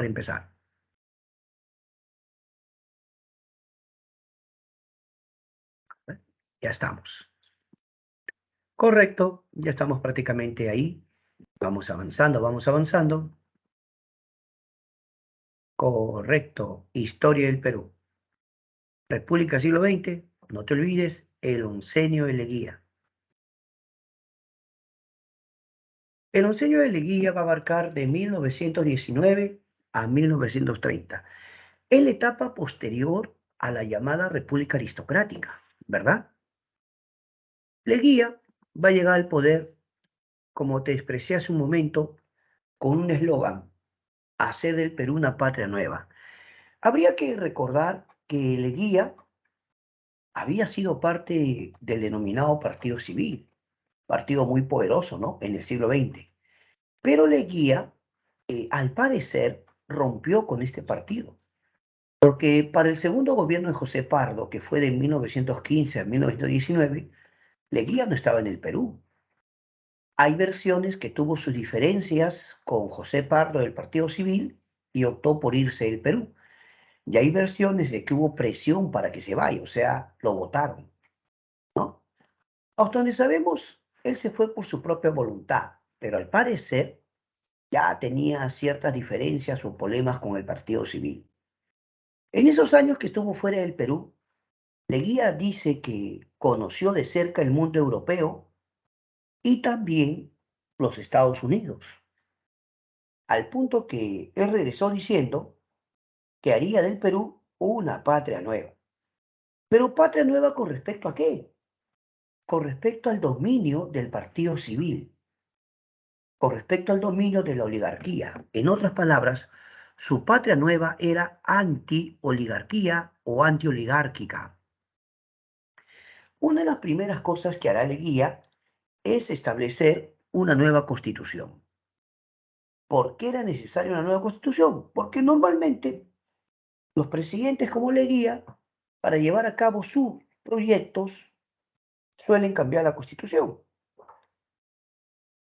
para empezar. Ya estamos. Correcto, ya estamos prácticamente ahí. Vamos avanzando, vamos avanzando. Correcto, historia del Perú. República siglo XX, no te olvides, el oncenio de Leguía. El oncenio de Leguía va a abarcar de 1919 a 1930. Es la etapa posterior a la llamada República Aristocrática, ¿verdad? Leguía va a llegar al poder, como te expresé hace un momento, con un eslogan: hacer del Perú una patria nueva. Habría que recordar que Leguía había sido parte del denominado Partido Civil, partido muy poderoso, ¿no? En el siglo XX. Pero Leguía, al parecer, rompió con este partido, porque para el segundo gobierno de José Pardo, que fue de 1915 a 1919, Leguía no estaba en el Perú. Hay versiones que tuvo sus diferencias con José Pardo del Partido Civil y optó por irse del Perú. Y hay versiones de que hubo presión para que se vaya, o sea, lo votaron, ¿no? Hasta donde sabemos, él se fue por su propia voluntad, pero al parecer ya tenía ciertas diferencias o problemas con el Partido Civil. En esos años que estuvo fuera del Perú, Leguía dice que conoció de cerca el mundo europeo y también los Estados Unidos, al punto que él regresó diciendo que haría del Perú una patria nueva. Pero patria nueva con respecto a qué? Con respecto al dominio del partido civil, con respecto al dominio de la oligarquía. En otras palabras, su patria nueva era anti-oligarquía o anti-oligárquica. Una de las primeras cosas que hará Leguía es establecer una nueva constitución. ¿Por qué era necesaria una nueva constitución? Porque normalmente los presidentes como Leguía, para llevar a cabo sus proyectos, suelen cambiar la constitución.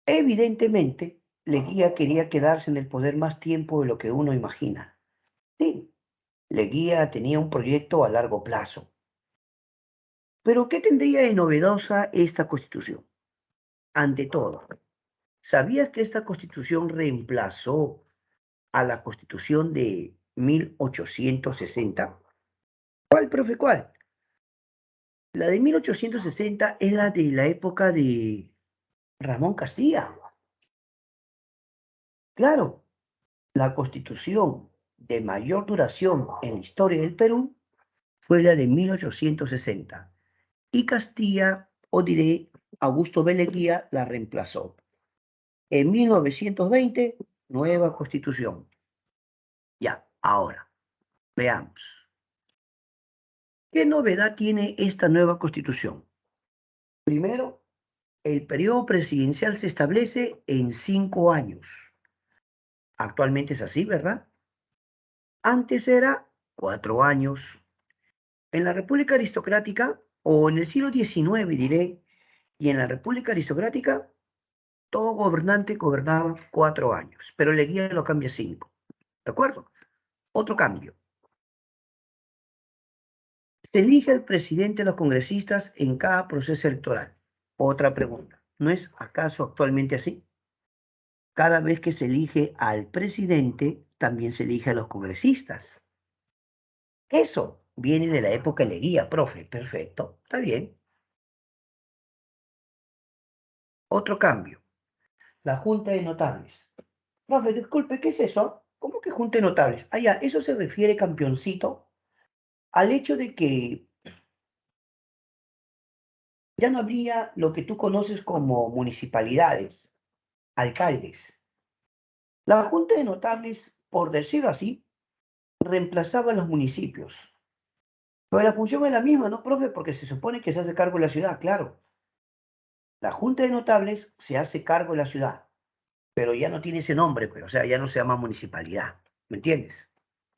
Evidentemente, Leguía quería quedarse en el poder más tiempo de lo que uno imagina. Sí, Leguía tenía un proyecto a largo plazo. Pero ¿qué tendría de novedosa esta constitución? Ante todo, ¿sabías que esta constitución reemplazó a la constitución de 1860? ¿Cuál, profe, cuál? La de 1860 es la de la época de Ramón Castilla. Claro, la constitución de mayor duración en la historia del Perú fue la de 1860 y Castilla, o diré Augusto B. Leguía, la reemplazó. En 1920, nueva constitución. Ya, ahora, veamos. ¿Qué novedad tiene esta nueva constitución? Primero, el periodo presidencial se establece en 5 años. Actualmente es así, ¿verdad? Antes era 4 años. En la República Aristocrática, o en el siglo XIX, diré, y en la República Aristocrática, todo gobernante gobernaba 4 años, pero Leguía lo cambia a 5. ¿De acuerdo? Otro cambio. Se elige al presidente de los congresistas en cada proceso electoral. Otra pregunta. ¿No es acaso actualmente así? Cada vez que se elige al presidente, también se elige a los congresistas. Eso viene de la época de Leguía, profe. Perfecto. Está bien. Otro cambio. La Junta de Notables. Profe, disculpe, ¿qué es eso? ¿Cómo que Junta de Notables? Ah, ya, eso se refiere, campeoncito, al hecho de que ya no habría lo que tú conoces como municipalidades, alcaldes. La Junta de Notables, por decirlo así, reemplazaba a los municipios. Pero la función es la misma, ¿no, profe? Porque se supone que se hace cargo de la ciudad, claro. La Junta de Notables se hace cargo de la ciudad, pero ya no tiene ese nombre, pues, o sea, ya no se llama municipalidad. ¿Me entiendes?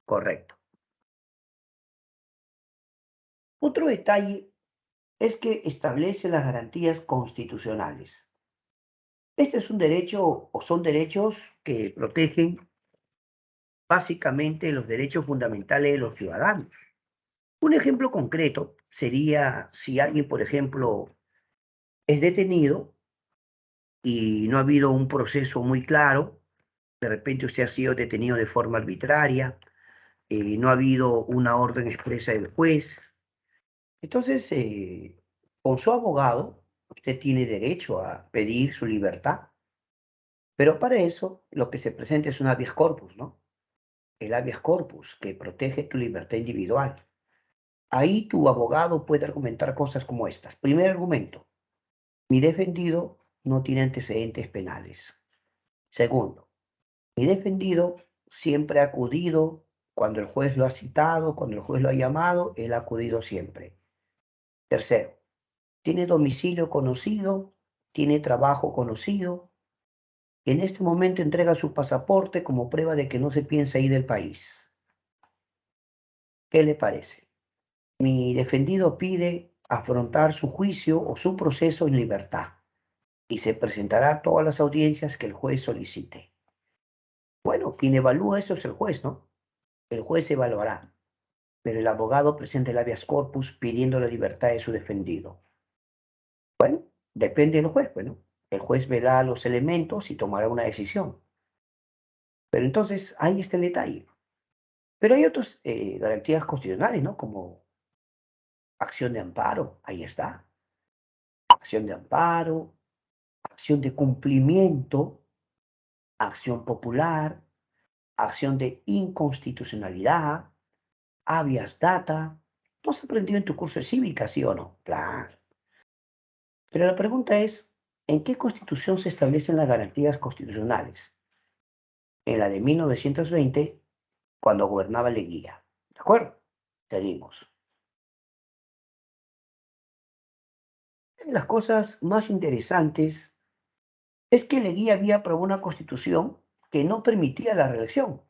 Correcto. Otro detalle es que establece las garantías constitucionales. Este es un derecho o son derechos que protegen básicamente los derechos fundamentales de los ciudadanos. Un ejemplo concreto sería si alguien, por ejemplo, es detenido y no ha habido un proceso muy claro, de repente usted ha sido detenido de forma arbitraria, no ha habido una orden expresa del juez. Entonces, con su abogado, usted tiene derecho a pedir su libertad, pero para eso lo que se presenta es un habeas corpus, ¿no? El habeas corpus que protege tu libertad individual. Ahí tu abogado puede argumentar cosas como estas. Primer argumento, mi defendido no tiene antecedentes penales. Segundo, mi defendido siempre ha acudido cuando el juez lo ha citado, cuando el juez lo ha llamado, él ha acudido siempre. Tercero, tiene domicilio conocido, tiene trabajo conocido. En este momento entrega su pasaporte como prueba de que no se piensa ir del país. ¿Qué le parece? Mi defendido pide afrontar su juicio o su proceso en libertad y se presentará a todas las audiencias que el juez solicite. Bueno, quien evalúa eso es el juez, ¿no? El juez evaluará, pero el abogado presenta el habeas corpus pidiendo la libertad de su defendido. Bueno, depende del juez, bueno. El juez verá los elementos y tomará una decisión. Pero entonces ahí está el detalle. Pero hay otras garantías constitucionales, ¿no? Como acción de amparo, ahí está. Acción de amparo, acción de cumplimiento, acción popular, acción de inconstitucionalidad, habeas data. ¿Tú has aprendido en tu curso de cívica, sí o no? Claro. Pero la pregunta es, ¿en qué constitución se establecen las garantías constitucionales? En la de 1920, cuando gobernaba Leguía. ¿De acuerdo? Seguimos. Las cosas más interesantes es que Leguía había aprobado una constitución que no permitía la reelección.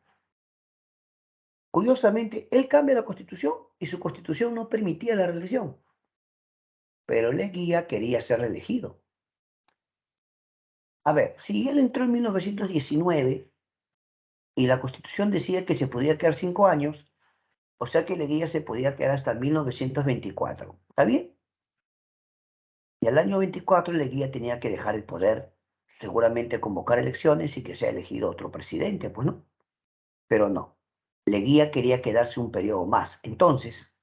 Curiosamente, él cambia la constitución y su constitución no permitía la reelección. Pero Leguía quería ser reelegido. A ver, si él entró en 1919 y la constitución decía que se podía quedar 5 años, o sea que Leguía se podía quedar hasta 1924. ¿Está bien? Y al año 24 Leguía tenía que dejar el poder, seguramente convocar elecciones y que sea elegido otro presidente, pues no. Pero no. Leguía quería quedarse un periodo más. Entonces,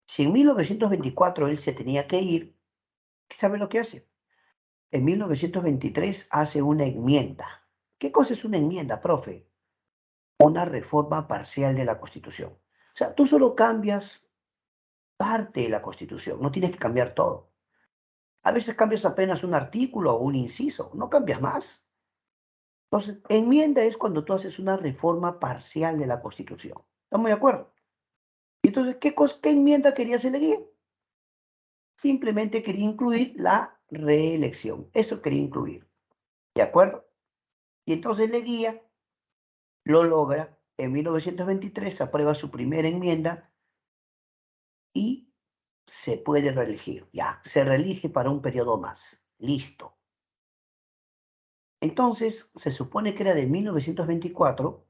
si en 1924 él se tenía que ir, ¿sabe lo que hace? En 1923 hace una enmienda. ¿Qué cosa es una enmienda, profe? Una reforma parcial de la Constitución. O sea, tú solo cambias parte de la Constitución, no tienes que cambiar todo. A veces cambias apenas un artículo o un inciso, no cambias más. Entonces, enmienda es cuando tú haces una reforma parcial de la Constitución. ¿Estamos de acuerdo? Y entonces, ¿qué enmienda quería hacer Leguía? Simplemente quería incluir la reelección. Eso quería incluir. ¿De acuerdo? Y entonces Leguía lo logra. En 1923 aprueba su primera enmienda y se puede reelegir. Ya, se reelige para un periodo más. Listo. Entonces, se supone que era de 1924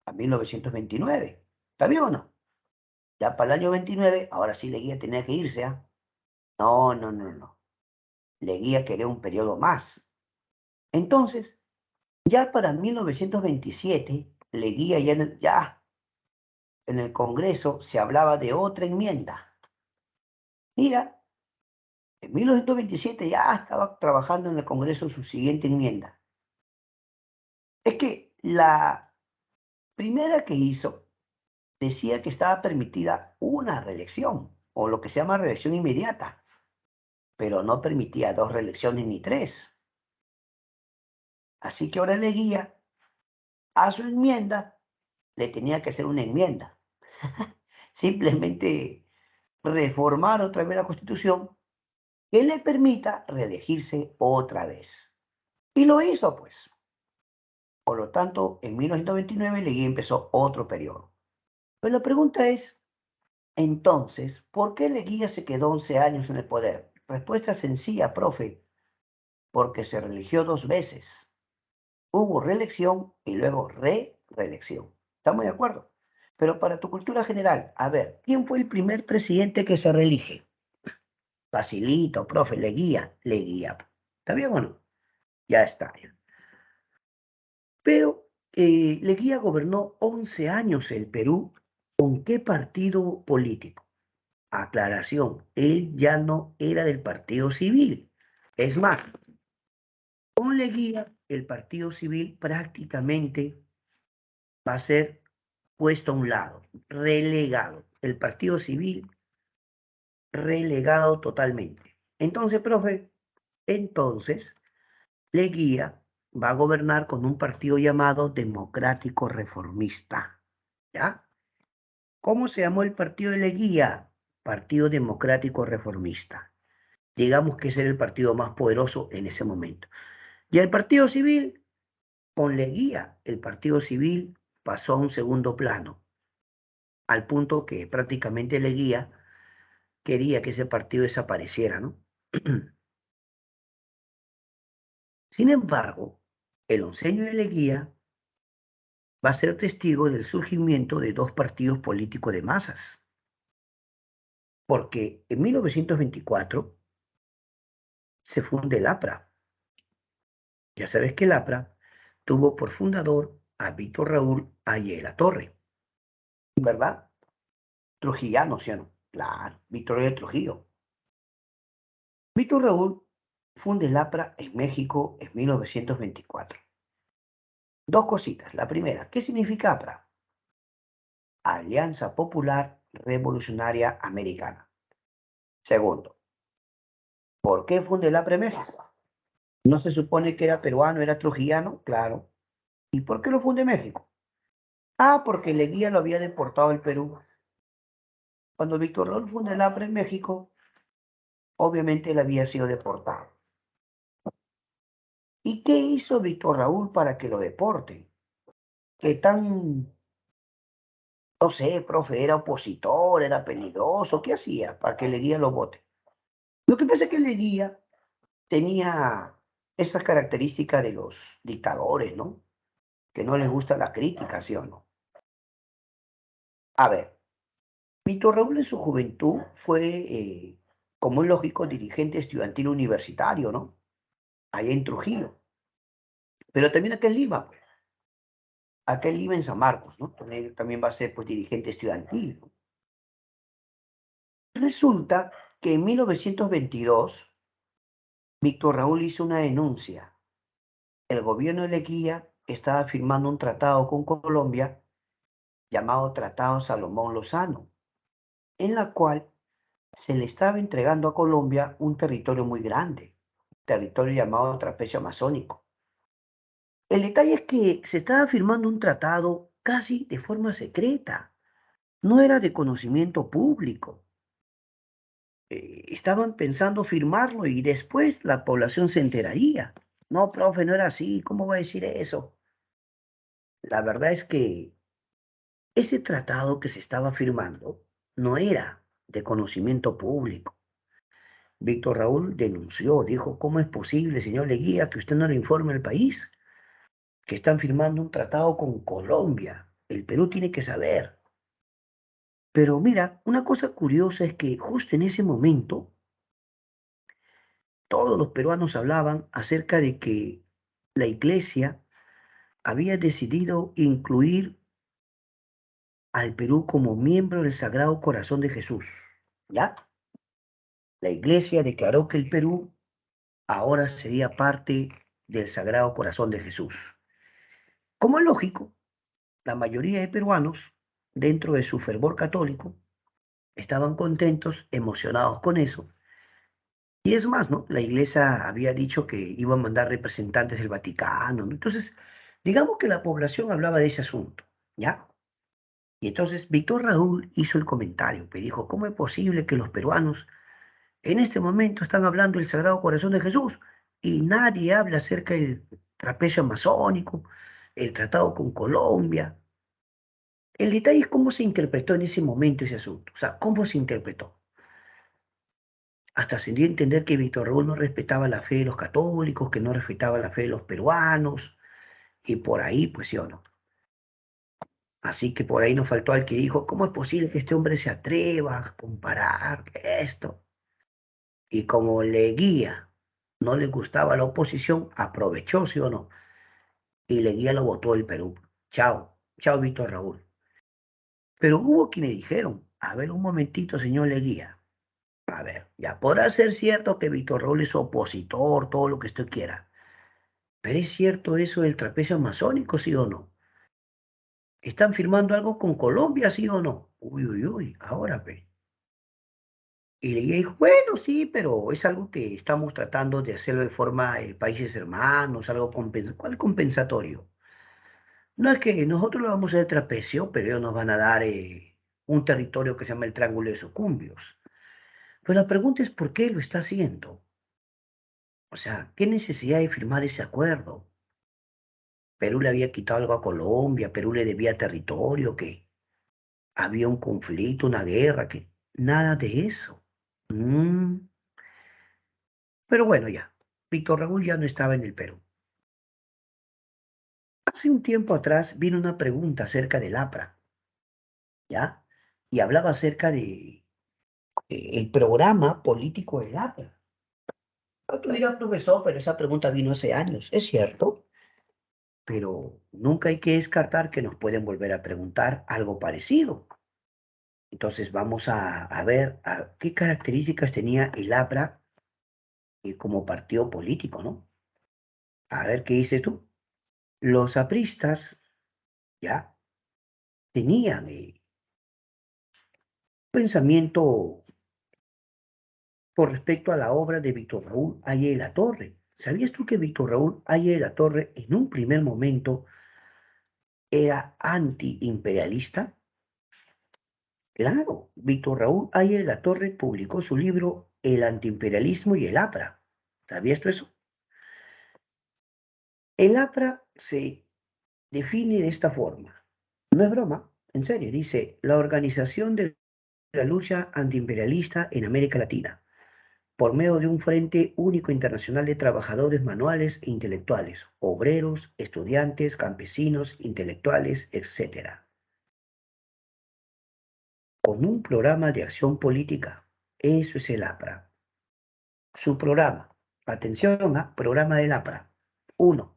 a 1929. ¿Está bien o no? Ya para el año 29, ahora sí Leguía tenía que irse, ¿ah? No, no, no, no. Leguía quería un periodo más. Entonces, ya para 1927, Leguía ya en el Congreso se hablaba de otra enmienda. Mira, en 1927 ya estaba trabajando en el Congreso su siguiente enmienda. Es que la primera que hizo decía que estaba permitida una reelección, o lo que se llama reelección inmediata, pero no permitía dos reelecciones ni tres. Así que ahora Leguía a su enmienda le tenía que hacer una enmienda. Simplemente reformar otra vez la Constitución que le permita reelegirse otra vez. Y lo hizo, pues. Por lo tanto, en 1929 Leguía empezó otro periodo. Pero la pregunta es, entonces, ¿por qué Leguía se quedó 11 años en el poder? Respuesta sencilla, profe, porque se reeligió 2 veces. Hubo reelección y luego reelección. ¿Estamos de acuerdo? Pero para tu cultura general, a ver, ¿quién fue el primer presidente que se reelige? Facilito, profe, Leguía. ¿Está bien o no? Ya está. Pero Leguía gobernó 11 años el Perú. ¿Con qué partido político? Aclaración, él ya no era del Partido Civil. Es más, con Leguía, el Partido Civil prácticamente va a ser puesto a un lado, relegado. El Partido Civil relegado totalmente. Entonces, profe, entonces Leguía va a gobernar con un partido llamado Democrático Reformista. ¿Ya? ¿Cómo se llamó el partido de Leguía? Partido Democrático Reformista. Digamos que ese era el partido más poderoso en ese momento. Y el Partido Civil, con Leguía, el Partido Civil pasó a un segundo plano, al punto que prácticamente Leguía quería que ese partido desapareciera, ¿no? Sin embargo, el onceño de Leguía va a ser testigo del surgimiento de dos partidos políticos de masas, porque en 1924 se funda el APRA. Ya sabes que el APRA tuvo por fundador a Víctor Raúl Ayala Torre, ¿verdad? Trujillano, ¿sí o no? Claro, Víctor de Trujillo. Víctor Raúl funda el APRA en México en 1924. Dos cositas. La primera, ¿qué significa APRA? Alianza Popular Revolucionaria Americana. Segundo, ¿por qué funda el APRA en México? ¿No se supone que era peruano, era trujillano? Claro. ¿Y por qué lo funda en México? Ah, porque Leguía lo había deportado al Perú. Cuando Víctor Raúl funda el APRA en México, obviamente él había sido deportado. ¿Y qué hizo Víctor Raúl para que lo deporten? ¿Qué tan, no sé, profe, era opositor, era peligroso? ¿Qué hacía para que Leguía lo vote? Lo que pasa es que Leguía tenía esa característica de los dictadores, ¿no? Que no les gusta la crítica, ¿sí o no? A ver, Víctor Raúl en su juventud fue, como es lógico, dirigente estudiantil universitario, ¿no? Allá en Trujillo. Pero también acá en Lima, pues. Acá en Lima, en San Marcos, ¿no? También va a ser, pues, dirigente estudiantil, ¿no? Resulta que en 1922, Víctor Raúl hizo una denuncia. El gobierno de Leguía estaba firmando un tratado con Colombia llamado Tratado Salomón Lozano, en la cual se le estaba entregando a Colombia un territorio muy grande, territorio llamado Trapecio Amazónico. El detalle es que se estaba firmando un tratado casi de forma secreta, no era de conocimiento público. Estaban pensando firmarlo y después la población se enteraría. No, profe, no era así, ¿cómo va a decir eso? La verdad es que ese tratado que se estaba firmando no era de conocimiento público. Víctor Raúl denunció, dijo, ¿cómo es posible, señor Leguía, que usted no le informe al país que están firmando un tratado con Colombia? El Perú tiene que saber. Pero mira, una cosa curiosa es que justo en ese momento todos los peruanos hablaban acerca de que la iglesia había decidido incluir al Perú como miembro del Sagrado Corazón de Jesús. ¿Ya? La iglesia declaró que el Perú ahora sería parte del Sagrado Corazón de Jesús. Como es lógico, la mayoría de peruanos, dentro de su fervor católico, estaban contentos, emocionados con eso. Y es más, ¿no? La iglesia había dicho que iba a mandar representantes del Vaticano, ¿no? Entonces, digamos que la población hablaba de ese asunto, ¿ya? Y entonces Víctor Raúl hizo el comentario, que dijo, ¿cómo es posible que los peruanos en este momento están hablando del Sagrado Corazón de Jesús y nadie habla acerca del trapecio amazónico, el tratado con Colombia? El detalle es cómo se interpretó en ese momento ese asunto, o sea, cómo se interpretó. Hasta se dio a entender que Víctor Raúl no respetaba la fe de los católicos, que no respetaba la fe de los peruanos, y por ahí, pues sí o no. Así que por ahí nos faltó al que dijo, ¿cómo es posible que este hombre se atreva a comparar esto? Y como Leguía no le gustaba la oposición, aprovechó, ¿sí o no? Y Leguía lo votó del Perú. Chao, chao, Víctor Raúl. Pero hubo quienes dijeron, a ver un momentito, señor Leguía. A ver, ya podrá ser cierto que Víctor Raúl es opositor, todo lo que usted quiera. Pero ¿es cierto eso del trapecio amazónico, sí o no? ¿Están firmando algo con Colombia, sí o no? Uy, uy, uy, ahora ve. Y le dijo, bueno, sí, pero es algo que estamos tratando de hacerlo de forma países hermanos, algo ¿cuál compensatorio? No es que nosotros lo vamos a hacer trapecio, pero ellos nos van a dar un territorio que se llama el Triángulo de Sucumbios. Pero la pregunta es, ¿por qué lo está haciendo? O sea, ¿qué necesidad de firmar ese acuerdo? Perú le había quitado algo a Colombia, Perú le debía territorio, que había un conflicto, una guerra, que nada de eso. Mm, Pero bueno, ya. Víctor Raúl ya no estaba en el Perú. Hace un tiempo atrás vino una pregunta acerca del APRA, ¿ya? Y hablaba acerca de el programa político del APRA. Ah, tú dirás, profesor, pero esa pregunta vino hace años. Es cierto, pero nunca hay que descartar que nos pueden volver a preguntar algo parecido. Entonces vamos a ver qué características tenía el APRA como partido político, ¿no? A ver qué dices tú. Los apristas ya tenían pensamiento con respecto a la obra de Víctor Raúl Haya de la Torre. ¿Sabías tú que Víctor Raúl Haya de la Torre en un primer momento era antiimperialista? Claro, Víctor Raúl Haya de la Torre publicó su libro El antiimperialismo y el APRA. ¿Sabías tú eso? El APRA se define de esta forma. No es broma, en serio, dice la organización de la lucha antiimperialista en América Latina, por medio de un Frente Único Internacional de Trabajadores Manuales e Intelectuales, obreros, estudiantes, campesinos, intelectuales, etc., con un programa de acción política. Eso es el APRA. Su programa, atención a programa del APRA. 1.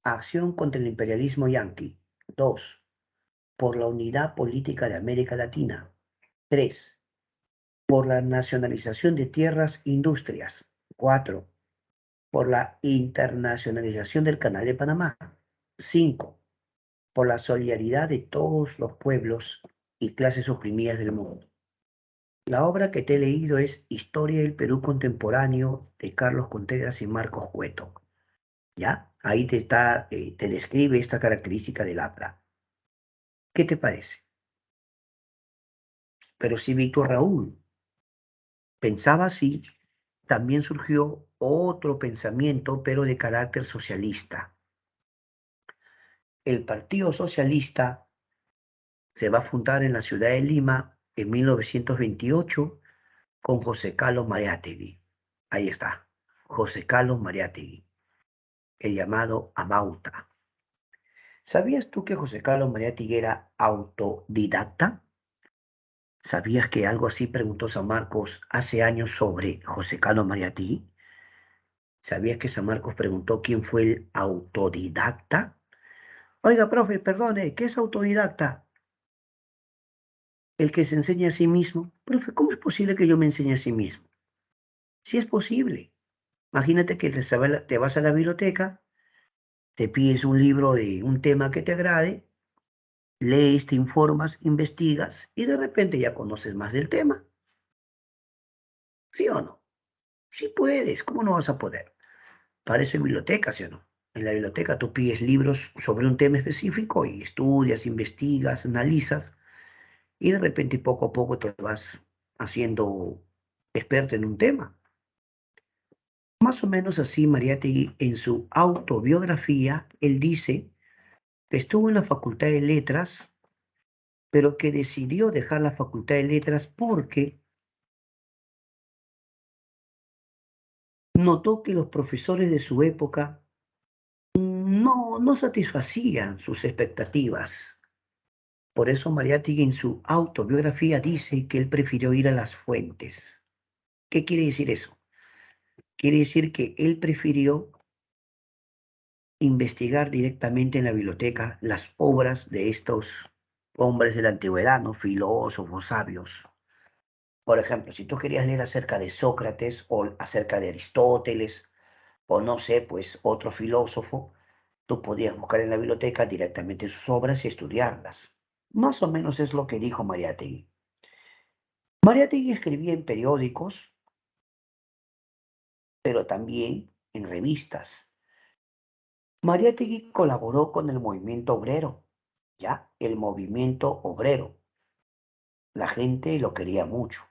Acción contra el imperialismo yanqui. 2. Por la unidad política de América Latina. 3. Por la nacionalización de tierras e industrias. 4. Por la internacionalización del Canal de Panamá. 5. Por la solidaridad de todos los pueblos y clases oprimidas del mundo. La obra que te he leído es Historia del Perú Contemporáneo de Carlos Contreras y Marcos Cueto. ¿Ya? Ahí te describe esta característica del APRA. ¿Qué te parece? Pero si Víctor Raúl pensaba así, también surgió otro pensamiento, pero de carácter socialista. El Partido Socialista se va a fundar en la ciudad de Lima en 1928 con José Carlos Mariátegui. Ahí está, José Carlos Mariátegui, el llamado Amauta. ¿Sabías tú que José Carlos Mariátegui era autodidacta? ¿Sabías que algo así preguntó San Marcos hace años sobre José Carlos Mariátegui? ¿Sabías que San Marcos preguntó quién fue el autodidacta? Oiga, profe, perdone, ¿qué es autodidacta? El que se enseña a sí mismo. Profe, ¿cómo es posible que yo me enseñe a sí mismo? Sí es posible. Imagínate que te vas a la biblioteca, te pides un libro de un tema que te agrade, lees, te informas, investigas y de repente ya conoces más del tema. ¿Sí o no? Sí puedes, ¿cómo no vas a poder? Para eso hay biblioteca, ¿sí o no? En la biblioteca tú pides libros sobre un tema específico y estudias, investigas, analizas y de repente poco a poco te vas haciendo experto en un tema. Más o menos así, Mariátegui, en su autobiografía, él dice que estuvo en la Facultad de Letras, pero que decidió dejar la Facultad de Letras porque notó que los profesores de su época no satisfacían sus expectativas. Por eso Mariátegui en su autobiografía dice que él prefirió ir a las fuentes. ¿Qué quiere decir eso? Quiere decir que él prefirió investigar directamente en la biblioteca las obras de estos hombres de la antigüedad, ¿no? Filósofos, sabios. Por ejemplo, si tú querías leer acerca de Sócrates o acerca de Aristóteles o no sé, pues otro filósofo, tú podías buscar en la biblioteca directamente sus obras y estudiarlas. Más o menos es lo que dijo Mariátegui. Mariátegui escribía en periódicos, pero también en revistas. Mariátegui colaboró con el movimiento obrero, ¿ya? El movimiento obrero. La gente lo quería mucho.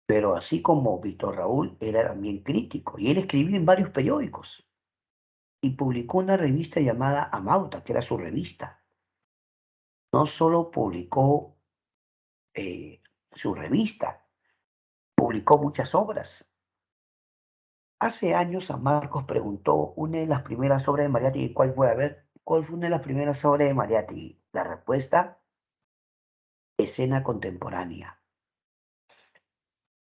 Pero así como Víctor Raúl era también crítico y él escribió en varios periódicos y publicó una revista llamada Amauta, que era su revista. No solo publicó su revista, publicó muchas obras. Hace años San Marcos preguntó una de las primeras obras de Mariátegui, ¿cuál fue? A ver, ¿cuál fue una de las primeras obras de Mariátegui? La respuesta, escena contemporánea.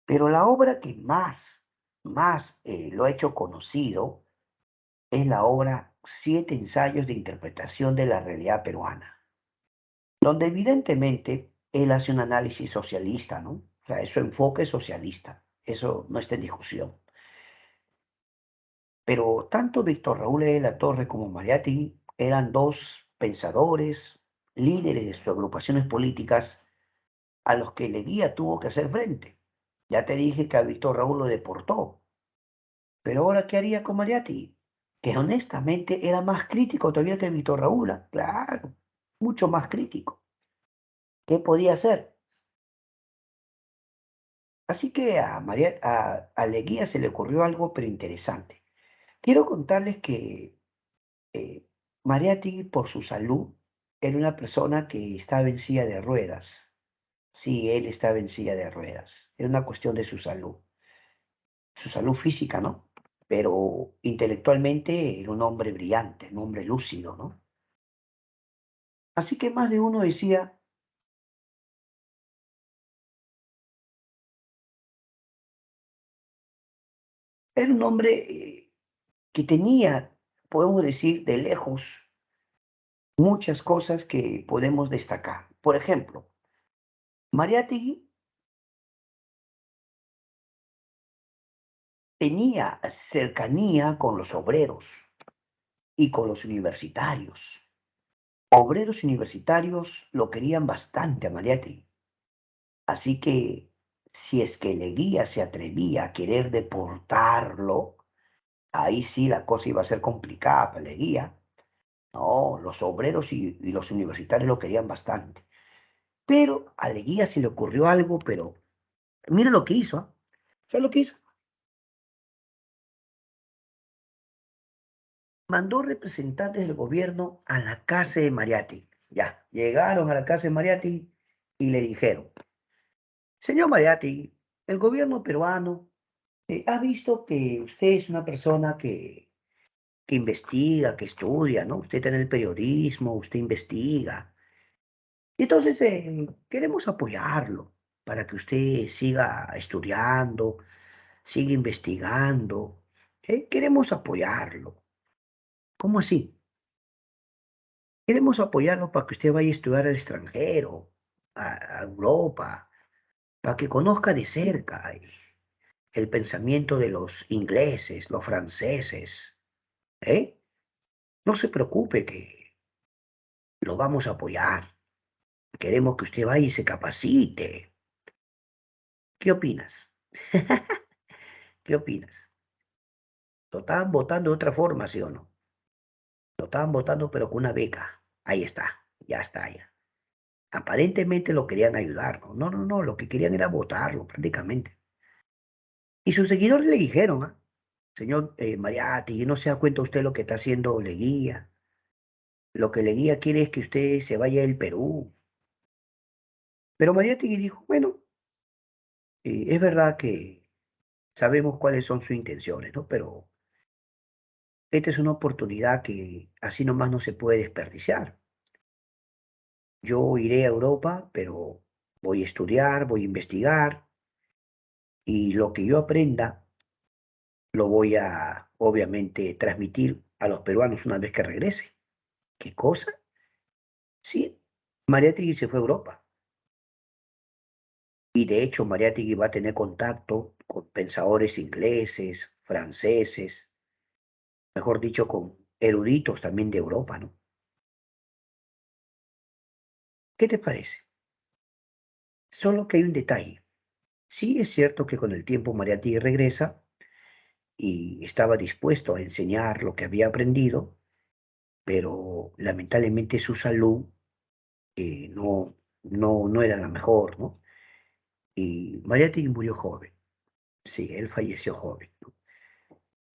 Pero la obra que más lo ha hecho conocido es la obra Siete ensayos de interpretación de la realidad peruana, donde evidentemente él hace un análisis socialista, ¿no? O sea, es su enfoque socialista, eso no está en discusión. Pero tanto Víctor Raúl de la Torre como Mariátegui eran dos pensadores, líderes de sus agrupaciones políticas a los que Leguía tuvo que hacer frente. Ya te dije que a Víctor Raúl lo deportó, pero ahora ¿qué haría con Mariátegui? Que honestamente era más crítico todavía que Víctor Raúl, ¿ah? Claro, mucho más crítico. ¿Qué podía hacer? Así que a Leguía se le ocurrió algo pero interesante. Quiero contarles que Mariátegui, por su salud, era una persona que estaba en silla de ruedas. Sí, él estaba en silla de ruedas. Era una cuestión de su salud física, ¿no? Pero intelectualmente era un hombre brillante, un hombre lúcido, ¿no? Así que más de uno decía, era un hombre que tenía, podemos decir, de lejos, muchas cosas que podemos destacar. Por ejemplo, Mariátegui tenía cercanía con los obreros y con los universitarios. Obreros universitarios lo querían bastante a Mariátegui. Así que si es que Leguía se atrevía a querer deportarlo, ahí sí la cosa iba a ser complicada para Leguía. No, los obreros y los universitarios lo querían bastante. Pero a Leguía se le ocurrió algo, pero mira lo que hizo. ¿Ah? ¿Sabes lo que hizo? Mandó representantes del gobierno a la casa de Mariátegui. Ya, llegaron a la casa de Mariátegui y le dijeron, señor Mariátegui, el gobierno peruano ha visto que usted es una persona que investiga, que estudia, ¿no? Usted está en el periodismo, usted investiga. Y entonces queremos apoyarlo para que usted siga estudiando, siga investigando. Queremos apoyarlo. ¿Cómo así? Queremos apoyarlo para que usted vaya a estudiar al extranjero, a Europa, para que conozca de cerca el pensamiento de los ingleses, los franceses. ¿Eh? No se preocupe que lo vamos a apoyar. Queremos que usted vaya y se capacite. ¿Qué opinas? ¿Qué opinas? Lo estaban votando de otra forma, ¿sí o no? Lo estaban votando, pero con una beca. Ahí está, ya está, ya. Aparentemente lo querían ayudar, ¿no? No, no, no, lo que querían era votarlo prácticamente. Y sus seguidores le dijeron, ¿ah? Señor Mariátegui, no se da cuenta usted lo que está haciendo Leguía. Lo que Leguía quiere es que usted se vaya del Perú. Pero Mariátegui dijo, bueno, es verdad que sabemos cuáles son sus intenciones, ¿no? Pero esta es una oportunidad que así nomás no se puede desperdiciar. yo iré a Europa, pero voy a estudiar, voy a investigar y lo que yo aprenda lo voy a, obviamente, transmitir a los peruanos una vez que regrese. ¿Qué cosa? Sí, Mariátegui se fue a Europa y de hecho Mariátegui va a tener contacto con pensadores ingleses, franceses, mejor dicho, con eruditos también de Europa, ¿no? ¿Qué te parece? Solo que hay un detalle. Sí es cierto que con el tiempo Mariátegui regresa y estaba dispuesto a enseñar lo que había aprendido, pero lamentablemente su salud no era la mejor, ¿no? Y Mariátegui murió joven. Sí, él falleció joven, ¿no?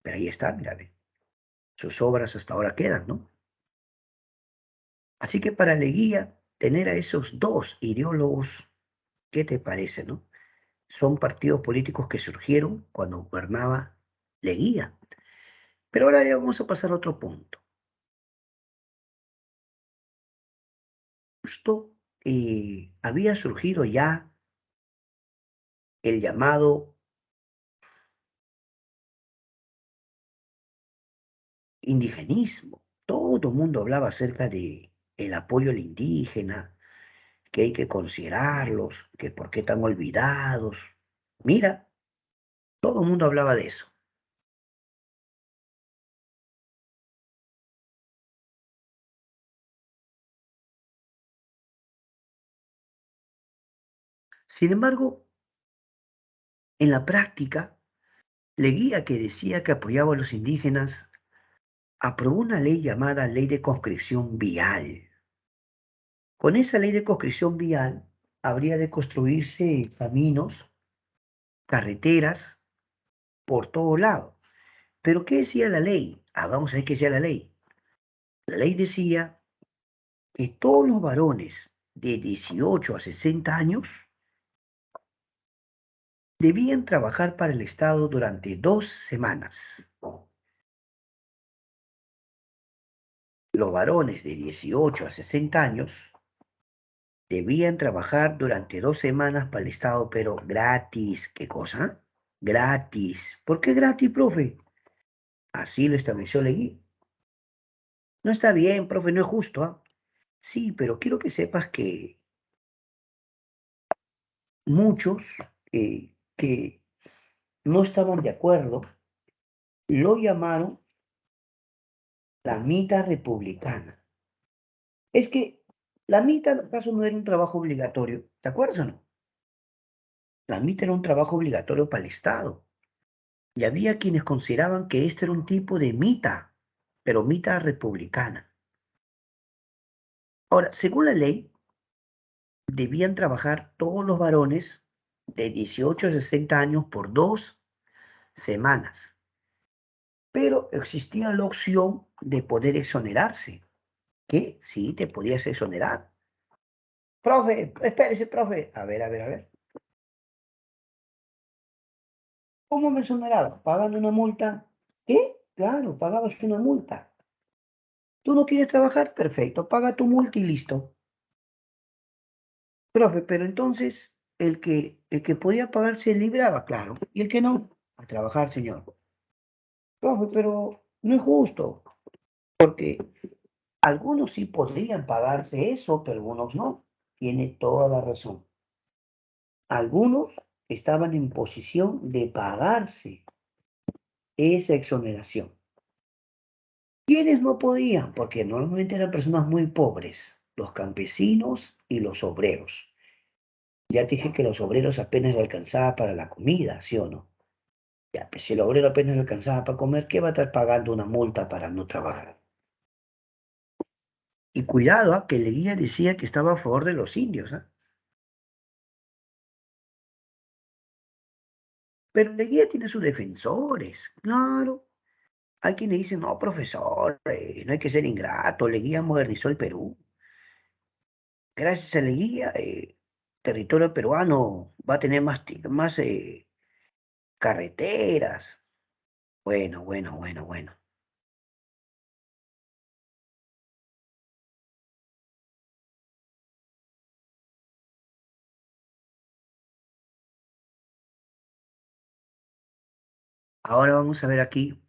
Pero ahí está, mira, ve, sus obras hasta ahora quedan, ¿no? Así que para Leguía, tener a esos dos ideólogos, ¿qué te parece, no? Son partidos políticos que surgieron cuando gobernaba Leguía. Pero ahora ya vamos a pasar a otro punto. Justo había surgido ya el llamado indigenismo. Todo el mundo hablaba acerca de el apoyo al indígena, que hay que considerarlos, que por qué están olvidados. Mira, todo el mundo hablaba de eso. Sin embargo, en la práctica, Leguía, que decía que apoyaba a los indígenas, aprobó una ley llamada Ley de Conscripción Vial. Con esa ley de conscripción vial habría de construirse caminos, carreteras, por todo lado. Pero ¿qué decía la ley? Vamos a ver qué decía la ley. La ley decía que todos los varones de 18 a 60 años debían trabajar para el Estado durante 2 semanas. Los varones de 18 a 60 años debían trabajar durante 2 semanas para el Estado, pero gratis. ¿Qué cosa? Gratis. ¿Por qué gratis, profe? Así lo estableció Leguía. No está bien, profe, no es justo, ¿ah? Sí, pero quiero que sepas que muchos que no estaban de acuerdo lo llamaron la mitad republicana. Es que la mitad, acaso no era un trabajo obligatorio, ¿te acuerdas o no? La mitad era un trabajo obligatorio para el Estado. Y había quienes consideraban que este era un tipo de mita, pero mita republicana. Ahora, según la ley, debían trabajar todos los varones de 18 a 60 años por 2 semanas, pero existía la opción de poder exonerarse, que sí te podías exonerar. Profe, espérese, profe. A ver. ¿Cómo me exoneraba? ¿Pagando una multa? ¿Qué? Claro, pagabas una multa. ¿Tú no quieres trabajar? Perfecto, paga tu multa y listo. Profe, pero entonces el que podía pagar se libraba, claro. Y el que no, a trabajar, señor. Profe, pero no es justo, porque algunos sí podrían pagarse eso, pero algunos no. Tiene toda la razón. Algunos estaban en posición de pagarse esa exoneración. ¿Quiénes no podían? Porque normalmente eran personas muy pobres, los campesinos y los obreros. Ya te dije que los obreros apenas les alcanzaba para la comida, ¿sí o no? Ya, pues si el obrero apenas le alcanzaba para comer, ¿qué va a estar pagando una multa para no trabajar? Y cuidado, que Leguía decía que estaba a favor de los indios, ¿ah? Pero Leguía tiene sus defensores, claro. Hay quienes dicen, no, profesor, no hay que ser ingrato, Leguía modernizó el Perú. Gracias a Leguía, territorio peruano va a tener más carreteras. Bueno. Ahora vamos a ver aquí.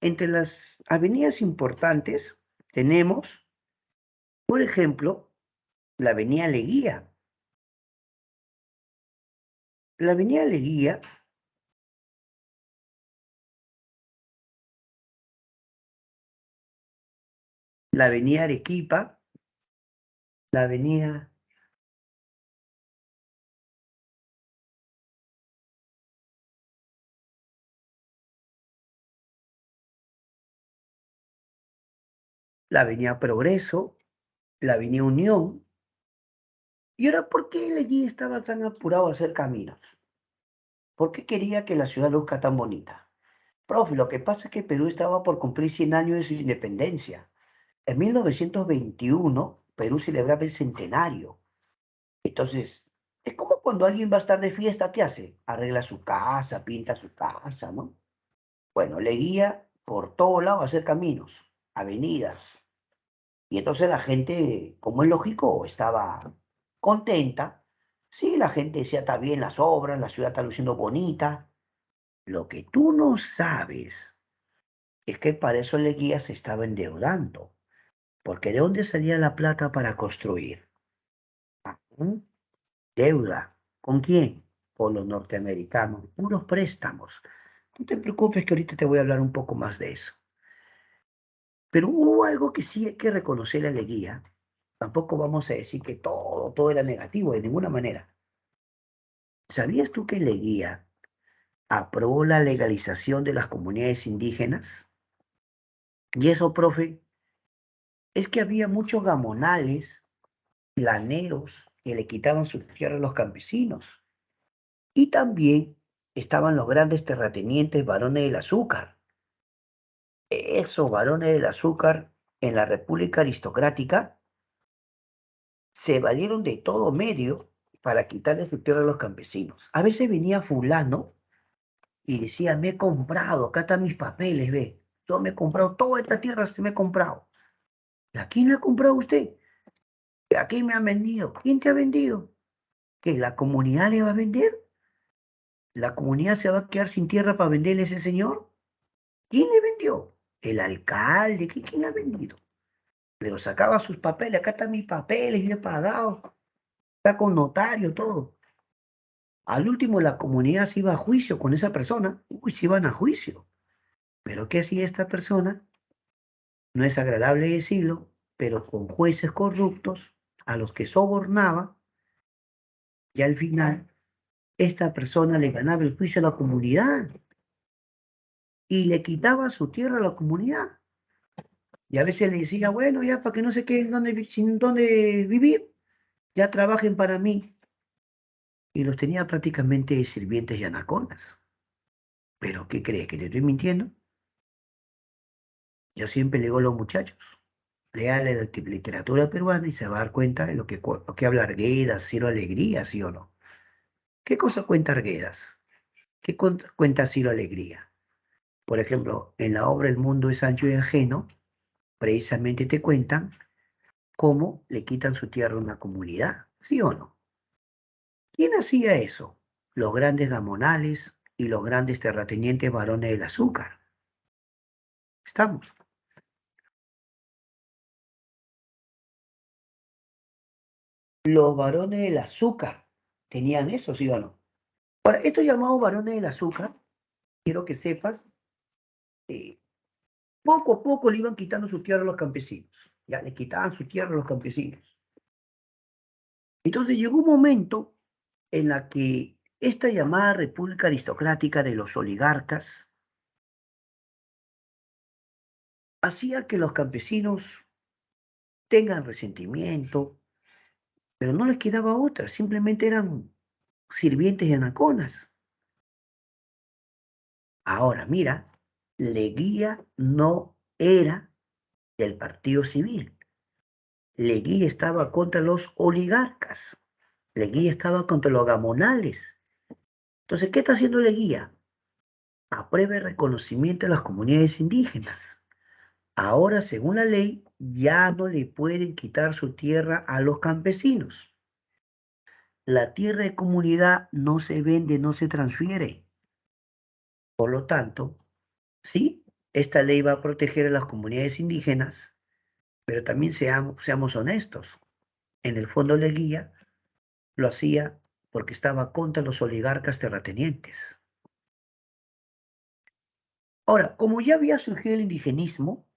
Entre las avenidas importantes tenemos, por ejemplo, la avenida Leguía. La avenida Leguía, la avenida Arequipa, la avenida, la avenida Progreso, la avenida Unión. ¿Y ahora por qué Leguía estaba tan apurado a hacer caminos? ¿Por qué quería que la ciudad luzca tan bonita? Profe, lo que pasa es que Perú estaba por cumplir 100 años de su independencia. En 1921, Perú celebraba el centenario. Entonces, es como cuando alguien va a estar de fiesta, ¿qué hace? Arregla su casa, pinta su casa, ¿no? Bueno, le guía por todo lado a hacer caminos, avenidas. Y entonces la gente, como es lógico, estaba contenta. Sí, la gente decía, está bien las obras, la ciudad está luciendo bonita. Lo que tú no sabes es que para eso Leguía se estaba endeudando. Porque ¿de dónde salía la plata para construir? ¿Mm? Deuda. ¿Con quién? Con los norteamericanos. Unos préstamos. No te preocupes que ahorita te voy a hablar un poco más de eso. Pero hubo algo que sí hay que reconocer a Leguía. Tampoco vamos a decir que todo era negativo, de ninguna manera. ¿Sabías tú que Leguía aprobó la legalización de las comunidades indígenas? Y eso, profe, es que había muchos gamonales, laneros, que le quitaban su tierra a los campesinos. Y también estaban los grandes terratenientes varones del azúcar. Esos varones del azúcar en la República Aristocrática se valieron de todo medio para quitarle su tierra a los campesinos. A veces venía fulano y decía, me he comprado, acá están mis papeles, ve. Yo me he comprado toda esta tierra, se me he comprado. ¿Y a quién le ha comprado usted? ¿A quién me han vendido? ¿Quién te ha vendido? ¿Que la comunidad le va a vender? ¿La comunidad se va a quedar sin tierra para venderle a ese señor? ¿Quién le vendió? El alcalde. ¿Quién ha vendido? Pero sacaba sus papeles. Acá están mis papeles, yo he pagado. Está con notario, todo. Al último, la comunidad se iba a juicio con esa persona. Uy, se iban a juicio. Pero ¿qué hacía esta persona? No es agradable decirlo, pero con jueces corruptos a los que sobornaba, y al final esta persona le ganaba el juicio a la comunidad y le quitaba su tierra a la comunidad. Y a veces le decía, bueno, ya para que no se queden sin dónde vivir, ya trabajen para mí. Y los tenía prácticamente sirvientes y anaconas. ¿Pero qué cree? ¿Que le estoy mintiendo? Yo siempre le digo a los muchachos, lea la literatura peruana y se va a dar cuenta de lo que habla Arguedas, Ciro Alegría, ¿sí o no? ¿Qué cosa cuenta Arguedas? ¿Qué cuenta Ciro Alegría? Por ejemplo, en la obra El mundo es ancho y ajeno, precisamente te cuentan cómo le quitan su tierra a una comunidad, ¿sí o no? ¿Quién hacía eso? Los grandes gamonales y los grandes terratenientes varones del azúcar. Estamos. Los varones del azúcar tenían eso, ¿sí o no? Ahora, estos llamados varones del azúcar, quiero que sepas, eh, poco a poco le iban quitando su tierra a los campesinos. Ya le quitaban su tierra a los campesinos. Entonces llegó un momento en la que esta llamada república aristocrática de los oligarcas hacía que los campesinos tengan resentimiento, pero no les quedaba otra, simplemente eran sirvientes y anaconas. Ahora, mira, Leguía no era del partido civil. Leguía estaba contra los oligarcas. Leguía estaba contra los gamonales. Entonces, ¿qué está haciendo Leguía? Aprueba el reconocimiento de las comunidades indígenas. Ahora, según la ley, ya no le pueden quitar su tierra a los campesinos. la tierra de comunidad no se vende, no se transfiere. Por lo tanto, sí, esta ley va a proteger a las comunidades indígenas, pero también seamos honestos. En el fondo Leguía lo hacía porque estaba contra los oligarcas terratenientes. Ahora, como ya había surgido el indigenismo,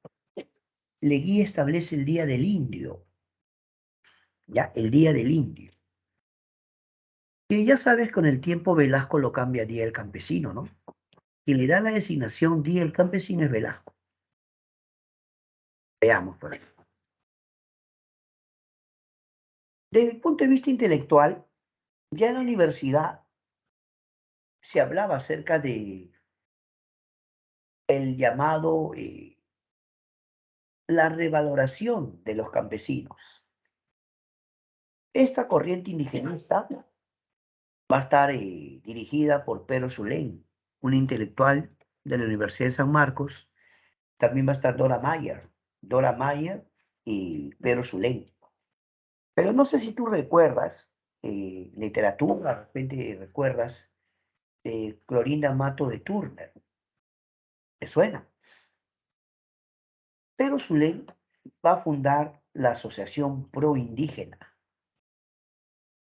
Leguía establece el Día del Indio, ya, el Día del Indio. Que ya sabes, con el tiempo Velasco lo cambia a Día del Campesino, ¿no? Quien le da la designación Día del Campesino es Velasco. Veamos, por ejemplo. Desde el punto de vista intelectual, ya en la universidad se hablaba acerca de el llamado, la revaloración de los campesinos. Esta corriente indigenista va a estar dirigida por Pedro Zulén, un intelectual de la Universidad de San Marcos. También va a estar Dora Mayer y Pedro Zulén. Pero no sé si tú recuerdas, literatura, de repente recuerdas Clorinda Mato de Turner. ¿Te suena? Pero Zulén va a fundar la Asociación Pro Indígena.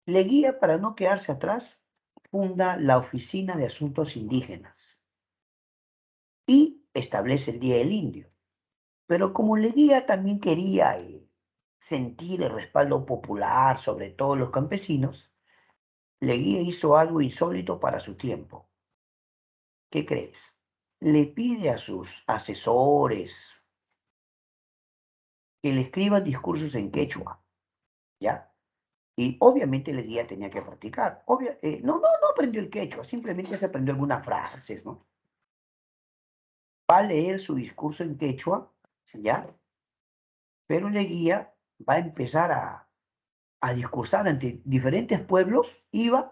Leguía, para no quedarse atrás, funda la Oficina de Asuntos Indígenas y establece el Día del Indio. Pero como Leguía también quería sentir el respaldo popular sobre todos los campesinos, Leguía hizo algo insólito para su tiempo. ¿Qué crees? Le pide a sus asesores que le escriban discursos en quechua, ¿ya? Y obviamente Leguía tenía que practicar. No aprendió el quechua, simplemente se aprendió algunas frases, ¿no? Va a leer su discurso en quechua, ¿ya? Pero Leguía va a empezar a discursar ante diferentes pueblos, iba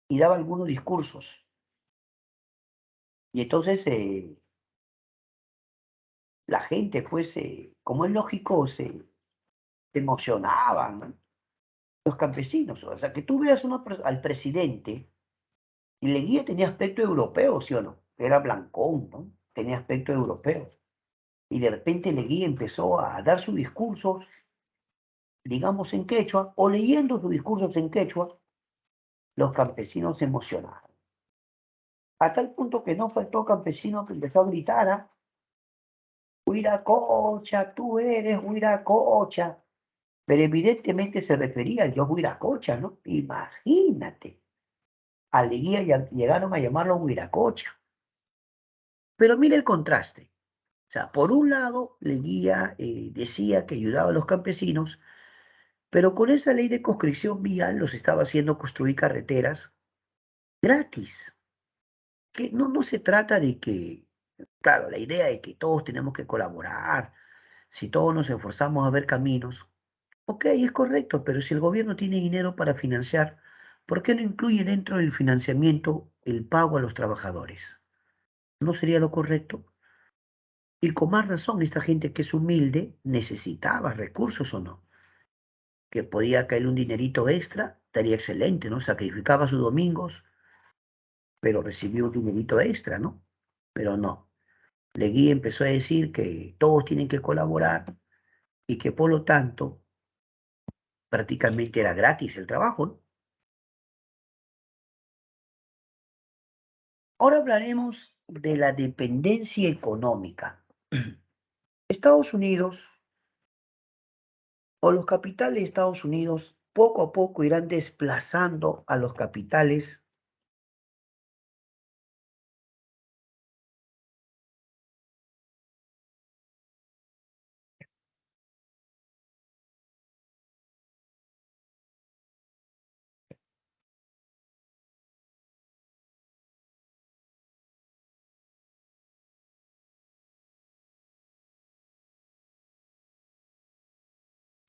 y daba algunos discursos. Y entonces la gente, pues, como es lógico, se emocionaban, ¿no? Los campesinos. O sea, que tú veas al presidente y Leguía tenía aspecto europeo, ¿sí o no? Era blancón, ¿no? Tenía aspecto europeo. Y de repente Leguía empezó a dar sus discursos, digamos, en quechua, o leyendo sus discursos en quechua, los campesinos se emocionaron. A tal punto que no faltó campesino que empezó a gritar, ¿ah? Huiracocha, tú eres Huiracocha. Pero evidentemente se refería al dios Huiracocha, ¿no? Imagínate. A Leguía llegaron a llamarlo Huiracocha. Pero mira el contraste. O sea, por un lado, Leguía decía que ayudaba a los campesinos, pero con esa ley de conscripción vial los estaba haciendo construir carreteras gratis. Que no se trata de que, claro, la idea de que todos tenemos que colaborar, si todos nos esforzamos a ver caminos, ok, es correcto, pero si el gobierno tiene dinero para financiar, ¿por qué no incluye dentro del financiamiento el pago a los trabajadores? ¿No sería lo correcto? Y con más razón, esta gente que es humilde necesitaba recursos o no, que podía caer un dinerito extra, estaría excelente, ¿no? Sacrificaba sus domingos, pero recibió un dinerito extra, ¿no? Pero no. Leguía empezó a decir que todos tienen que colaborar y que por lo tanto prácticamente era gratis el trabajo, ¿no? Ahora hablaremos de la dependencia económica. Estados Unidos o los capitales de Estados Unidos poco a poco irán desplazando a los capitales.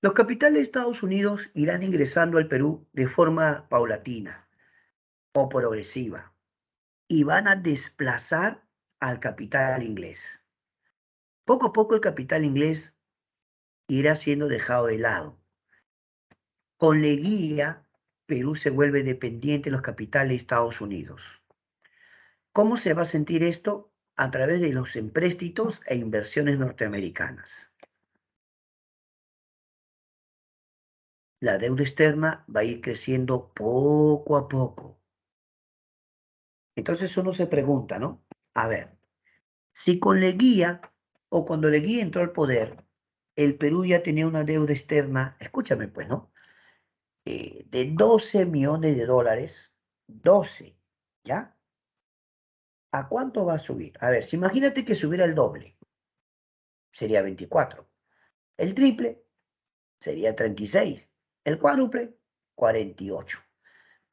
Los capitales de Estados Unidos irán ingresando al Perú de forma paulatina o progresiva y van a desplazar al capital inglés. Poco a poco el capital inglés irá siendo dejado de lado. Con Leguía Perú se vuelve dependiente de los capitales de Estados Unidos. ¿Cómo se va a sentir esto? A través de los empréstitos e inversiones norteamericanas. La deuda externa va a ir creciendo poco a poco. Entonces uno se pregunta, ¿no? A ver, si con Leguía o cuando Leguía entró al poder, el Perú ya tenía una deuda externa, escúchame pues, ¿no? De 12 millones de dólares, 12, ¿ya? ¿A cuánto va a subir? A ver, si imagínate que subiera el doble, sería 24. El triple sería 36. El cuádruple, 48.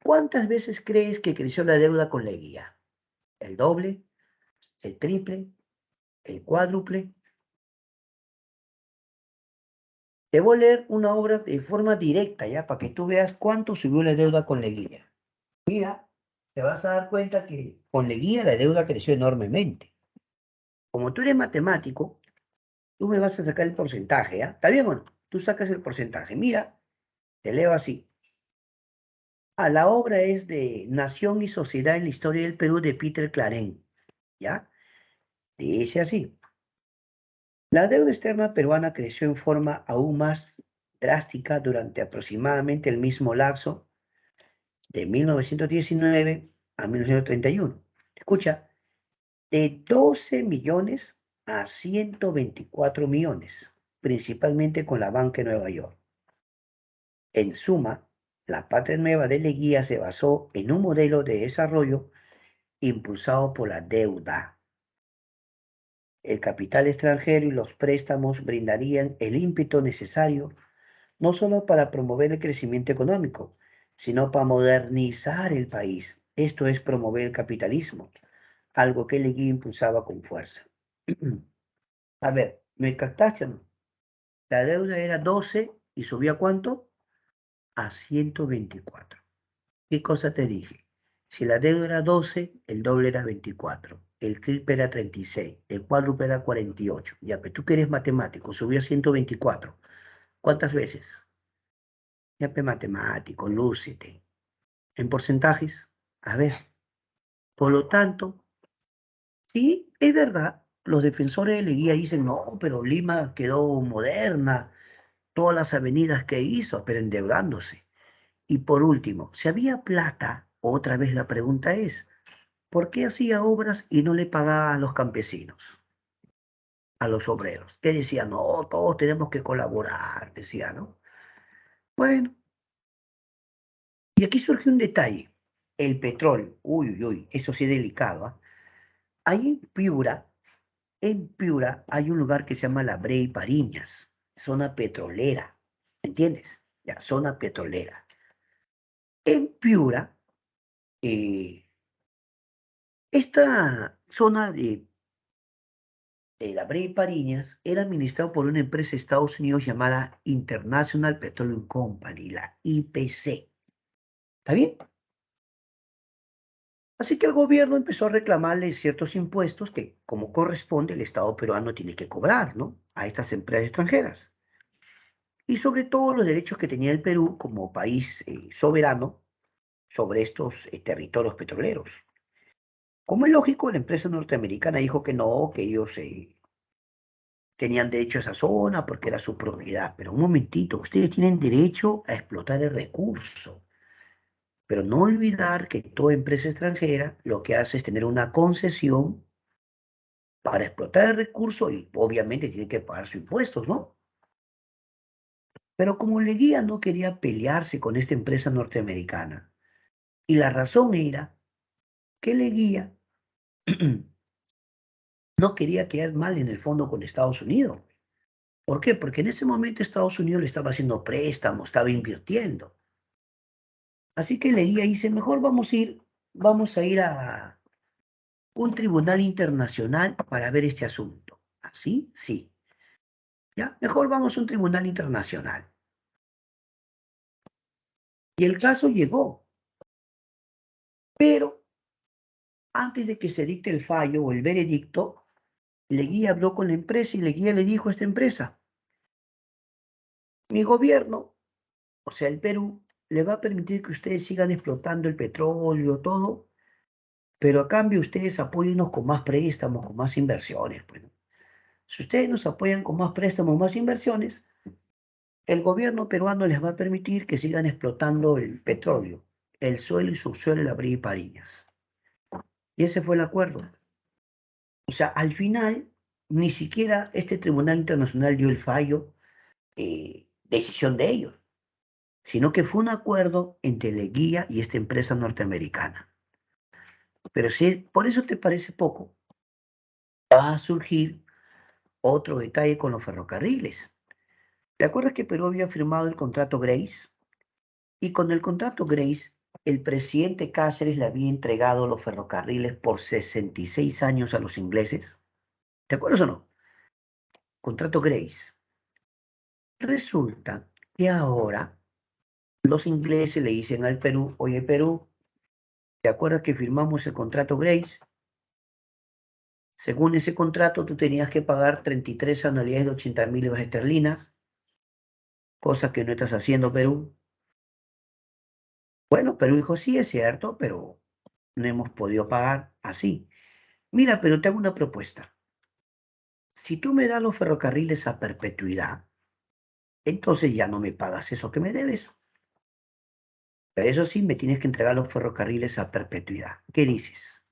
¿Cuántas veces crees que creció la deuda con Leguía? ¿El doble? ¿El triple? ¿El cuádruple? Te voy a leer una obra de forma directa, ¿ya? Para que tú veas cuánto subió la deuda con Leguía. Mira, te vas a dar cuenta que con Leguía la deuda creció enormemente. Como tú eres matemático, tú me vas a sacar el porcentaje, ¿ya? ¿Está bien o no? Tú sacas el porcentaje. Mira, te leo así. La obra es de Nación y Sociedad en la Historia del Perú de Peter Clarén, ¿ya? Dice así. La deuda externa peruana creció en forma aún más drástica durante aproximadamente el mismo lapso de 1919 a 1931. Escucha, de 12 millones a 124 millones, principalmente con la banca de Nueva York. En suma, la Patria Nueva de Leguía se basó en un modelo de desarrollo impulsado por la deuda. El capital extranjero y los préstamos brindarían el ímpetu necesario no solo para promover el crecimiento económico, sino para modernizar el país. Esto es promover el capitalismo, algo que Leguía impulsaba con fuerza. A ver, ¿me captaste o no? La deuda era 12 y subió a ¿cuánto? A 124. ¿Qué cosa te dije? Si la deuda era 12, el doble era 24, el triple era 36, el cuádruple era 48. Ya, pero tú que eres matemático, subió a 124. ¿Cuántas veces? Ya, pe matemático, lúcete. En porcentajes, a ver. Por lo tanto, sí, es verdad, los defensores de Leguía dicen, no, pero Lima quedó moderna, todas las avenidas que hizo, pero endeudándose. Y por último, si había plata, otra vez la pregunta es, ¿por qué hacía obras y no le pagaba a los campesinos, a los obreros? Que decía, no, todos tenemos que colaborar, decía, ¿no? Bueno, y aquí surge un detalle, el petróleo, uy, uy, uy, eso sí es delicado, ¿ah? Ahí en Piura hay un lugar que se llama La Brea y Pariñas, zona petrolera, ¿entiendes? Ya, zona petrolera. En Piura, eh, esta zona de La Brea y Pariñas era administrado por una empresa de Estados Unidos llamada International Petroleum Company, la IPC. ¿Está bien? Así que el gobierno empezó a reclamarle ciertos impuestos que, como corresponde, el Estado peruano tiene que cobrar, ¿no? A estas empresas extranjeras. Y sobre todo los derechos que tenía el Perú como país soberano sobre estos territorios petroleros. Como es lógico, la empresa norteamericana dijo que no, que ellos tenían derecho a esa zona porque era su propiedad. Pero un momentito, ustedes tienen derecho a explotar el recurso. Pero no olvidar que toda empresa extranjera lo que hace es tener una concesión para explotar el recurso y obviamente tiene que pagar sus impuestos, ¿no? Pero como Leguía no quería pelearse con esta empresa norteamericana, y la razón era que Leguía no quería quedar mal en el fondo con Estados Unidos. ¿Por qué? Porque en ese momento Estados Unidos le estaba haciendo préstamos, estaba invirtiendo. Así que Leguía dice, mejor vamos a ir a un tribunal internacional para ver este asunto. ¿Así? Sí. Ya, mejor vamos a un tribunal internacional. Y el caso llegó, pero antes de que se dicte el fallo o el veredicto, Leguía habló con la empresa y Leguía le dijo a esta empresa, mi gobierno, o sea, el Perú, le va a permitir que ustedes sigan explotando el petróleo, todo, pero a cambio ustedes apóyennos con más préstamos, con más inversiones, pues, ¿no? Si ustedes nos apoyan con más préstamos, más inversiones, el gobierno peruano les va a permitir que sigan explotando el petróleo, el suelo y subsuelo de la Bría y Pariñas. Y ese fue el acuerdo. O sea, al final, ni siquiera este Tribunal Internacional dio el fallo, decisión de ellos, sino que fue un acuerdo entre Leguía y esta empresa norteamericana. Pero si por eso te parece poco, va a surgir otro detalle con los ferrocarriles. ¿Te acuerdas que Perú había firmado el contrato Grace? Y con el contrato Grace, el presidente Cáceres le había entregado los ferrocarriles por 66 años a los ingleses. ¿Te acuerdas o no? Contrato Grace. Resulta que ahora los ingleses le dicen al Perú, oye Perú, ¿te acuerdas que firmamos el contrato Grace? Según ese contrato, tú tenías que pagar 33 anualidades de 80.000 libras esterlinas, cosa que no estás haciendo, Perú. Bueno, Perú dijo, sí, es cierto, pero no hemos podido pagar así. Mira, pero te hago una propuesta. Si tú me das los ferrocarriles a perpetuidad, entonces ya no me pagas eso que me debes. Pero eso sí, me tienes que entregar los ferrocarriles a perpetuidad. ¿Qué dices?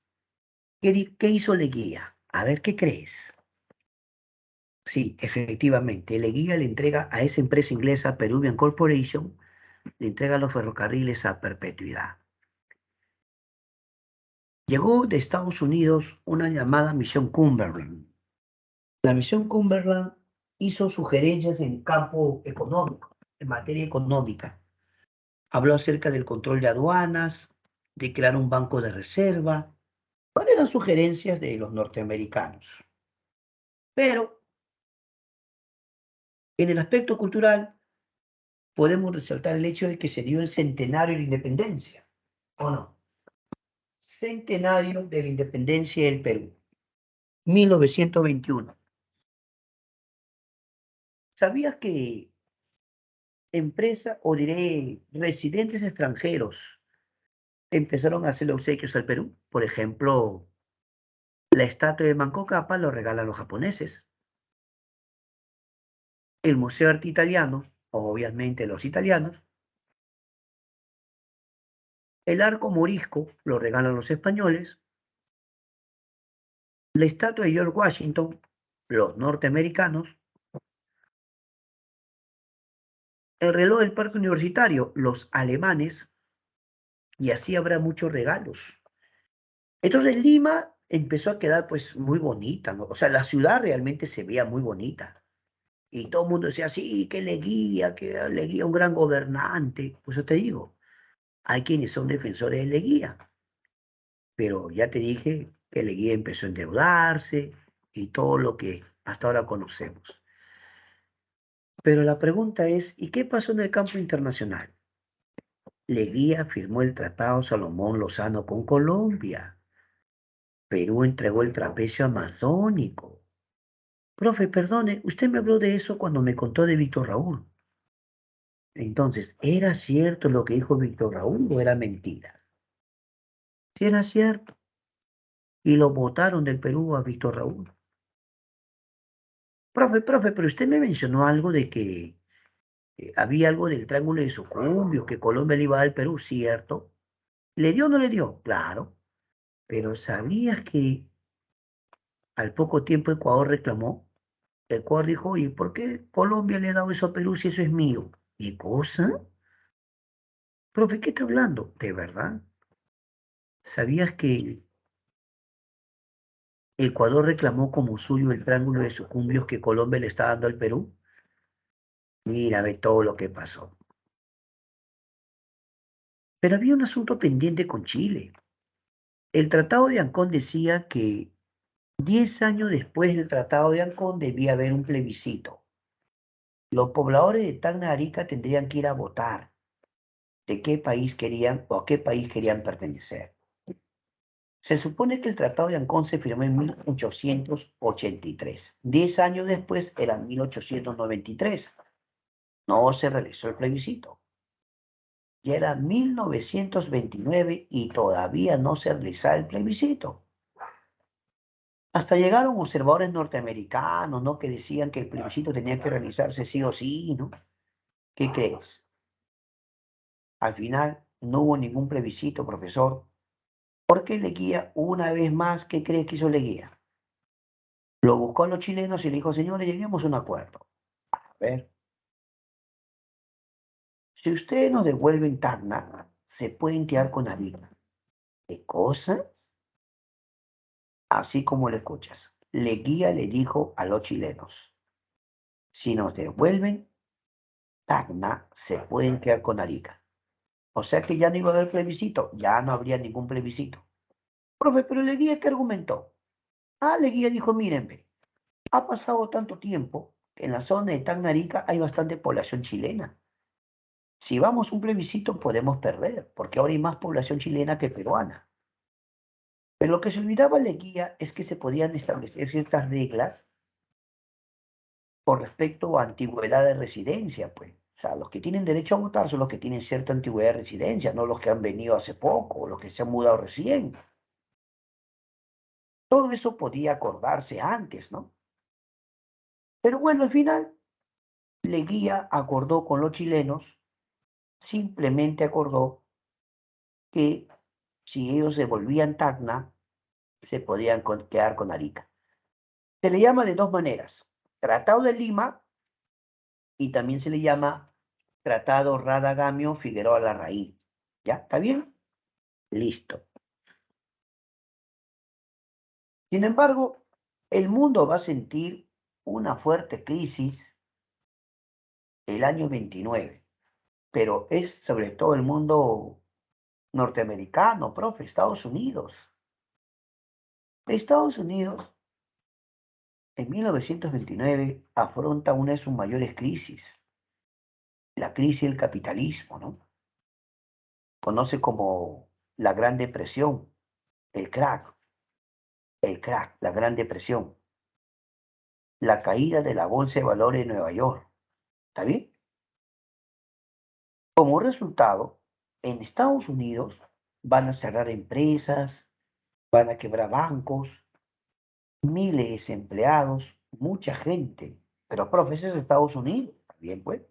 ¿Qué hizo Leguía? A ver, ¿qué crees? Sí, efectivamente, Leguía le entrega a esa empresa inglesa, Peruvian Corporation, le entrega los ferrocarriles a perpetuidad. Llegó de Estados Unidos una llamada Misión Cumberland. La Misión Cumberland hizo sugerencias en campo económico, en materia económica. Habló acerca del control de aduanas, de crear un banco de reserva. ¿Cuáles eran sugerencias de los norteamericanos? Pero en el aspecto cultural podemos resaltar el hecho de que se dio el centenario de la independencia, ¿o no? Centenario de la independencia del Perú, 1921. ¿Sabías que empresas, o diré, residentes extranjeros empezaron a hacerle obsequios al Perú? Por ejemplo, la estatua de Manco Cápac lo regalan los japoneses. El Museo de Arte Italiano, obviamente los italianos. El arco morisco lo regalan los españoles. La estatua de George Washington, los norteamericanos. El reloj del parque universitario, los alemanes. Y así habrá muchos regalos. Entonces Lima empezó a quedar pues muy bonita, ¿no? O sea, la ciudad realmente se veía muy bonita. Y todo el mundo decía, sí, que Leguía un gran gobernante. Pues yo te digo, hay quienes son defensores de Leguía, pero ya te dije que Leguía empezó a endeudarse y todo lo que hasta ahora conocemos. Pero la pregunta es, ¿y qué pasó en el campo internacional? Leguía firmó el Tratado Salomón Lozano con Colombia. Perú entregó el trapecio amazónico. Profe, perdone, usted me habló de eso cuando me contó de Víctor Raúl. Entonces, ¿era cierto lo que dijo Víctor Raúl o era mentira? Sí, era cierto. Y lo votaron del Perú a Víctor Raúl. Profe, pero usted me mencionó algo de que había algo del Triángulo de Sucumbio, que Colombia le iba a dar al Perú, ¿cierto? ¿Le dio o no le dio? Claro. Pero ¿sabías que al poco tiempo Ecuador reclamó? Ecuador dijo, ¿y por qué Colombia le ha dado eso a Perú si eso es mío? ¿Qué cosa? Profe, ¿qué está hablando? ¿De verdad? ¿Sabías que Ecuador reclamó como suyo el Triángulo de Sucumbios que Colombia le está dando al Perú? Mira, ve todo lo que pasó. Pero había un asunto pendiente con Chile. El Tratado de Ancón decía que 10 años después del Tratado de Ancón debía haber un plebiscito. Los pobladores de Tacna y Arica tendrían que ir a votar de qué país querían o a qué país querían pertenecer. Se supone que el Tratado de Ancón se firmó en 1883. 10 años después era 1893. No se realizó el plebiscito. Ya era 1929 y todavía no se realizaba el plebiscito. Hasta llegaron observadores norteamericanos, ¿no? Que decían que el plebiscito tenía que realizarse sí o sí, ¿no? ¿Qué crees? Al final no hubo ningún plebiscito, profesor, porque Leguía, una vez más, ¿qué crees que hizo Leguía? Lo buscó a los chilenos y le dijo, señores, lleguemos a un acuerdo. A ver, si ustedes nos devuelven Tacna, se pueden quedar con Arica. ¿Qué cosa? Así como lo escuchas. Leguía le dijo a los chilenos, si nos devuelven Tacna, se pueden quedar con Arica. O sea que ya no iba a haber plebiscito, ya no habría ningún plebiscito. Profe, pero Leguía, ¿qué argumentó? Leguía dijo, mírenme, ha pasado tanto tiempo que en la zona de Tacna-Arica hay bastante población chilena. Si vamos a un plebiscito podemos perder, porque ahora hay más población chilena que peruana. Pero lo que se olvidaba Leguía es que se podían establecer ciertas reglas con respecto a antigüedad de residencia, pues. O sea, los que tienen derecho a votar son los que tienen cierta antigüedad de residencia, no los que han venido hace poco o los que se han mudado recién. Todo eso podía acordarse antes, ¿no? Pero bueno, al final, Leguía acordó con los chilenos, simplemente acordó que si ellos devolvían Tacna, se podían quedar con Arica. Se le llama de dos maneras, Tratado de Lima y también se le llama Tratado Radagamio Figueroa Larraín. ¿Ya? ¿Está bien? Listo. Sin embargo, el mundo va a sentir una fuerte crisis el año 29, pero es sobre todo el mundo norteamericano, profe, Estados Unidos. Estados Unidos en 1929 afronta una de sus mayores crisis, la crisis del capitalismo, ¿no? Conoce como la Gran Depresión, el crack, la Gran Depresión, la caída de la Bolsa de Valores de Nueva York. ¿Está bien? Como resultado, en Estados Unidos van a cerrar empresas, van a quebrar bancos, miles de desempleados, mucha gente. Pero, profe, ese es Estados Unidos. ¿Está bien, pues?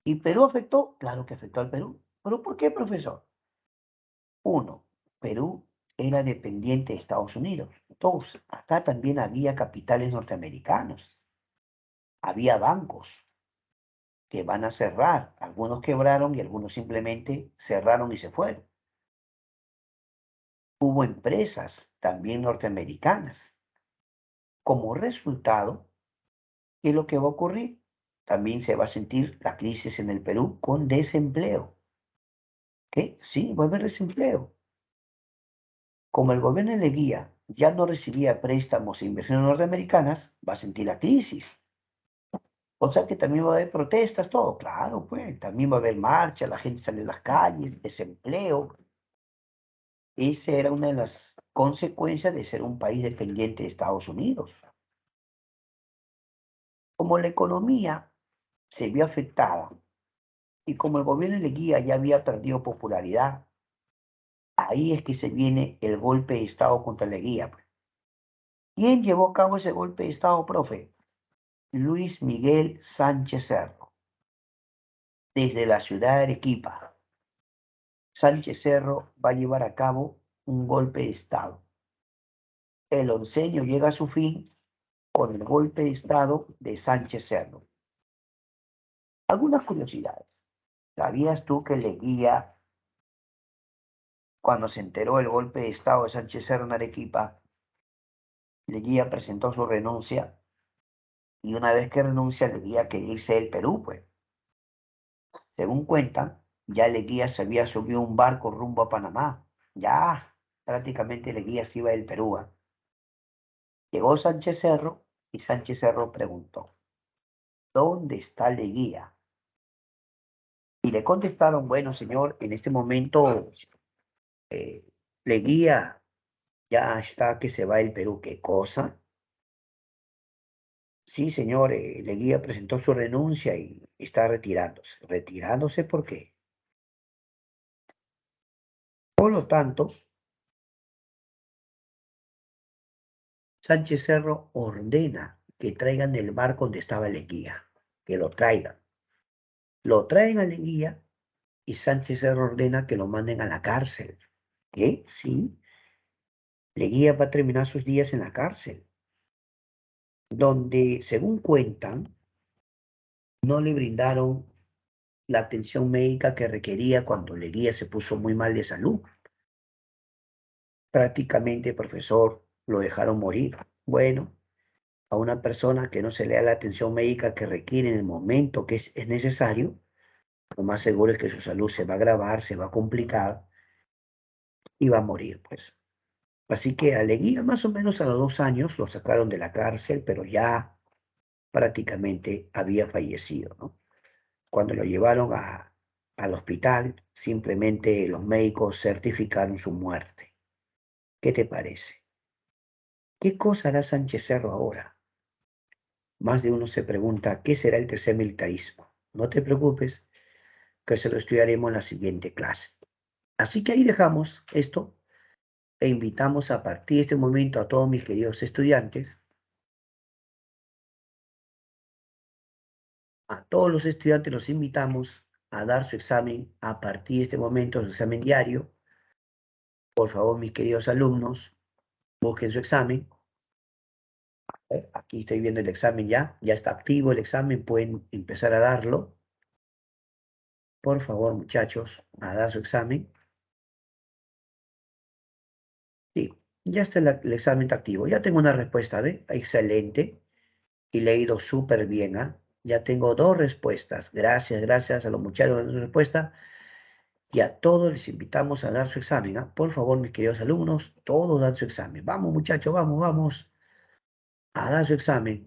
¿Y Perú afectó? Claro que afectó al Perú. ¿Pero por qué, profesor? Uno, Perú era dependiente de Estados Unidos. Dos, acá también había capitales norteamericanos. Había bancos que van a cerrar. Algunos quebraron y algunos simplemente cerraron y se fueron. Hubo empresas también norteamericanas. Como resultado, ¿qué es lo que va a ocurrir? También se va a sentir la crisis en el Perú con desempleo. ¿Qué? Sí, va a haber desempleo. Como el gobierno de Leguía ya no recibía préstamos e inversiones norteamericanas, va a sentir la crisis. O sea que también va a haber protestas, todo, claro, pues, también va a haber marcha, la gente sale a las calles, desempleo. Esa era una de las consecuencias de ser un país dependiente de Estados Unidos. Como la economía se vio afectada y como el gobierno de Leguía ya había perdido popularidad, ahí es que se viene el golpe de Estado contra Leguía, pues. ¿Quién llevó a cabo ese golpe de Estado, profe? Luis Miguel Sánchez Cerro, desde la ciudad de Arequipa. Sánchez Cerro va a llevar a cabo un golpe de Estado. El onceño llega a su fin con el golpe de Estado de Sánchez Cerro. Algunas curiosidades. ¿Sabías tú que Leguía, cuando se enteró del golpe de Estado de Sánchez Cerro en Arequipa, Leguía presentó su renuncia y una vez que renuncia, Leguía quería irse del Perú, pues? Según cuentan, ya Leguía se había subido a un barco rumbo a Panamá. Ya prácticamente Leguía se iba del Perú. Llegó Sánchez Cerro y Sánchez Cerro preguntó, ¿dónde está Leguía? Y le contestaron, bueno, señor, en este momento eh, Leguía ya está que se va del Perú. ¿Qué cosa? Sí, señor, Leguía presentó su renuncia y está retirándose. ¿Retirándose por qué? Por lo tanto, Sánchez Cerro ordena que traigan el barco donde estaba Leguía, que lo traigan. Lo traen a Leguía y Sánchez Cerro ordena que lo manden a la cárcel. ¿Qué? Sí, Leguía va a terminar sus días en la cárcel, donde, según cuentan, no le brindaron la atención médica que requería cuando Leguía se puso muy mal de salud. Prácticamente, profesor, lo dejaron morir. Bueno, a una persona que no se le da la atención médica que requiere en el momento que es necesario, lo más seguro es que su salud se va a agravar, se va a complicar y va a morir, pues. Así que a Leguía, más o menos a los 2 años, lo sacaron de la cárcel, pero ya prácticamente había fallecido, ¿no? Cuando lo llevaron al hospital, simplemente los médicos certificaron su muerte. ¿Qué te parece? ¿Qué cosa hará Sánchez Cerro ahora? Más de uno se pregunta, ¿qué será el tercer militarismo? No te preocupes, que se lo estudiaremos en la siguiente clase. Así que ahí dejamos esto e invitamos a partir de este momento a todos mis queridos estudiantes, a todos los estudiantes los invitamos a dar su examen a partir de este momento, su examen diario. Por favor, mis queridos alumnos, busquen su examen. Aquí estoy viendo el examen ya está activo el examen, pueden empezar a darlo. Por favor, muchachos, a dar su examen. Sí, ya está el examen está activo. Ya tengo una respuesta, ¿ve? Excelente. Y leído súper bien, ¿ah? Ya tengo dos respuestas. Gracias, gracias a los muchachos de su respuesta. Y a todos les invitamos a dar su examen, ¿ah? Por favor, mis queridos alumnos, todos dan su examen. Vamos, muchachos, vamos, vamos a dar su examen.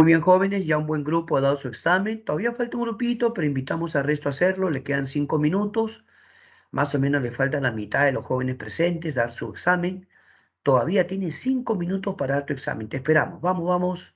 Muy bien, jóvenes, ya un buen grupo ha dado su examen. Todavía falta un grupito, pero invitamos al resto a hacerlo. Le quedan 5 minutos. Más o menos le falta la mitad de los jóvenes presentes dar su examen. Todavía tienes 5 minutos para dar tu examen. Te esperamos. Vamos, vamos.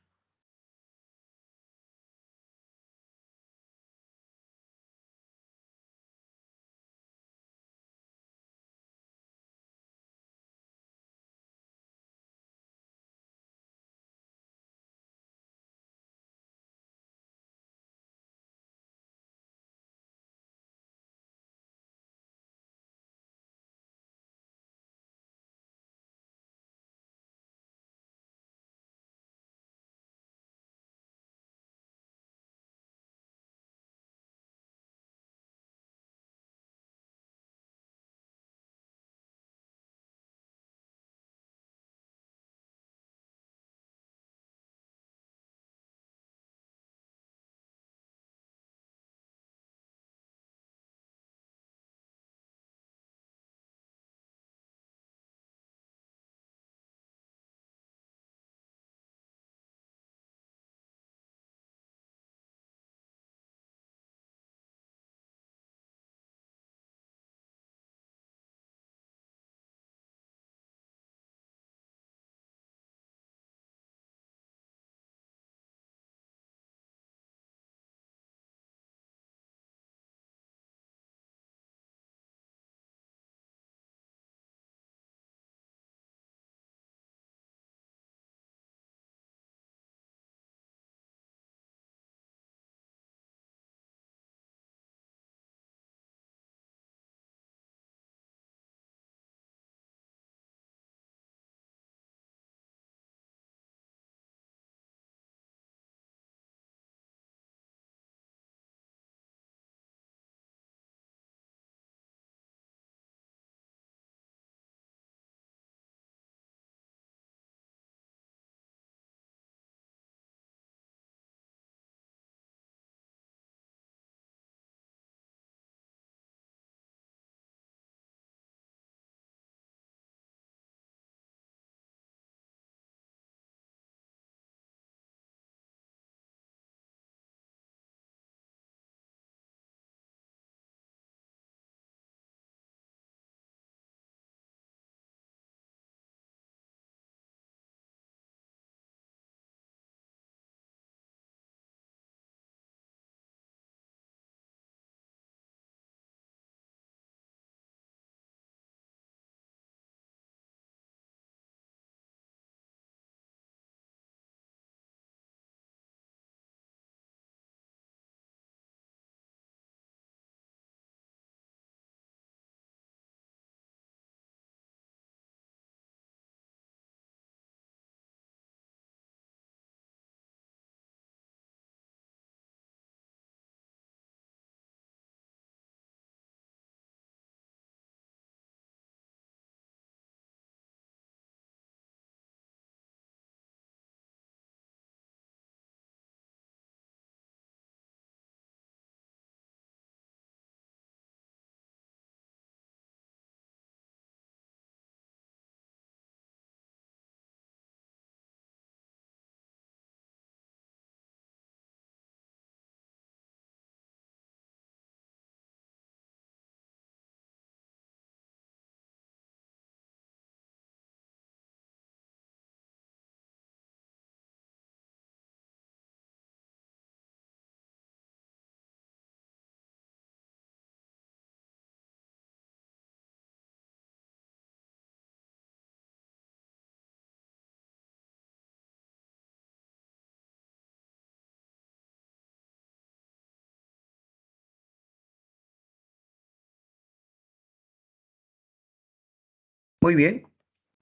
Muy bien.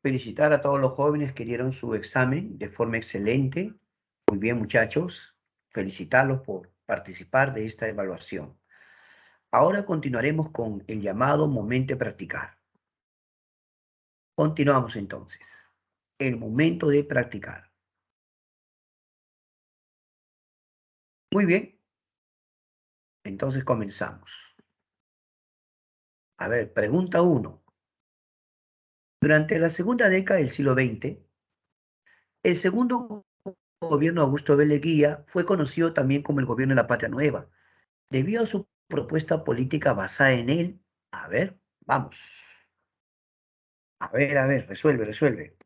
Felicitar a todos los jóvenes que dieron su examen de forma excelente. Muy bien, muchachos. Felicitarlos por participar de esta evaluación. Ahora continuaremos con el llamado momento de practicar. Continuamos entonces. El momento de practicar. Muy bien. Entonces comenzamos. A ver, pregunta uno. Durante la segunda década del siglo XX, el segundo gobierno de Augusto B. Leguía fue conocido también como el gobierno de la Patria Nueva, debido a su propuesta política basada en él. A ver, vamos. A ver, resuelve, resuelve.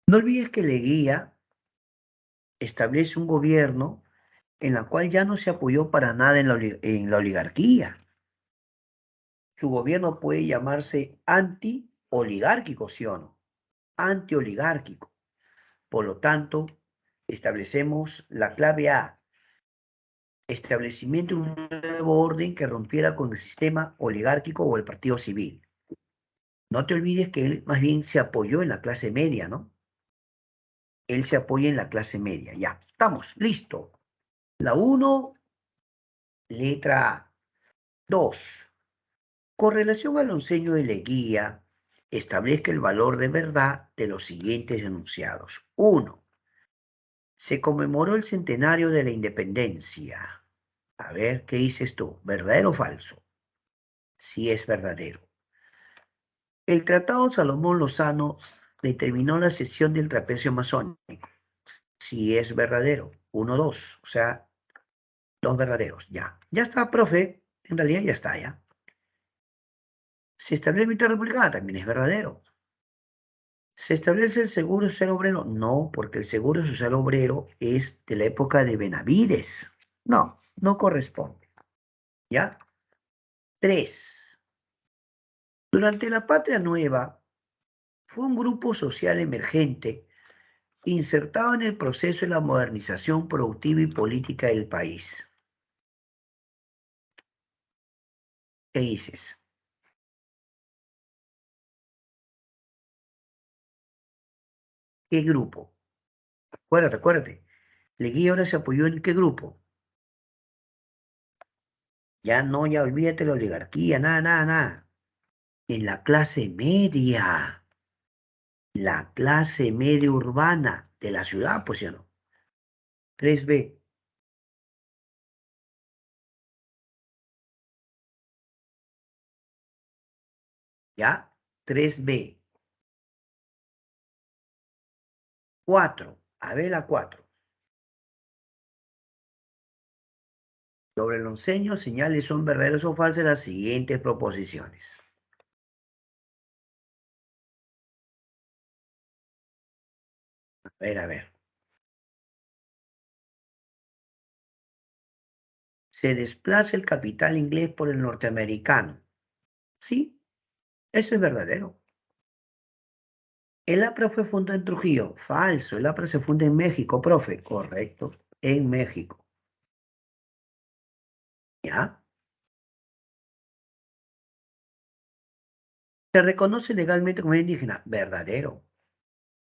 No olvides que Leguía establece un gobierno en la cual ya no se apoyó para nada en la oligarquía. Su gobierno puede llamarse anti-oligárquico, ¿sí o no? Anti-oligárquico. Por lo tanto, establecemos la clave A, establecimiento de un nuevo orden que rompiera con el sistema oligárquico o el partido civil. No te olvides que él más bien se apoyó en la clase media, ¿no? Él se apoya en la clase media. Ya, estamos, listo. La uno, letra A. 2. Con relación al onceño de Leguía, establezca el valor de verdad de los siguientes enunciados. 1. Se conmemoró el centenario de la independencia. A ver, ¿qué dices tú? ¿Verdadero o falso? Sí es verdadero. El Tratado Salomón Lozano determinó la cesión del trapecio masónico. Sí es verdadero. 1, 2. O sea, dos verdaderos. Ya. Ya está, profe. En realidad ya está, ya. Se establece mitad republicana. También es verdadero. ¿Se establece el Seguro Social Obrero? No, porque el Seguro Social Obrero es de la época de Benavides. No, no corresponde. ¿Ya? 3. Durante la Patria Nueva fue un grupo social emergente insertado en el proceso de la modernización productiva y política del país. ¿Qué dices? ¿Qué grupo? Acuérdate, acuérdate. Leguía ahora se apoyó en qué grupo. Ya no, ya olvídate la oligarquía, nada, nada, nada. En la clase media. La clase media urbana de la ciudad, pues ya no. 3B, ¿ya? 3B. 4. A ver la 4. Sobre el onceño, señales son verdaderas o falsas las siguientes proposiciones. A ver, a ver. Se desplaza el capital inglés por el norteamericano. Sí, eso es verdadero. El APRA fue fundado en Trujillo. Falso. El APRA se funda en México, profe. Correcto. En México. ¿Ya? Se reconoce legalmente como indígena. Verdadero.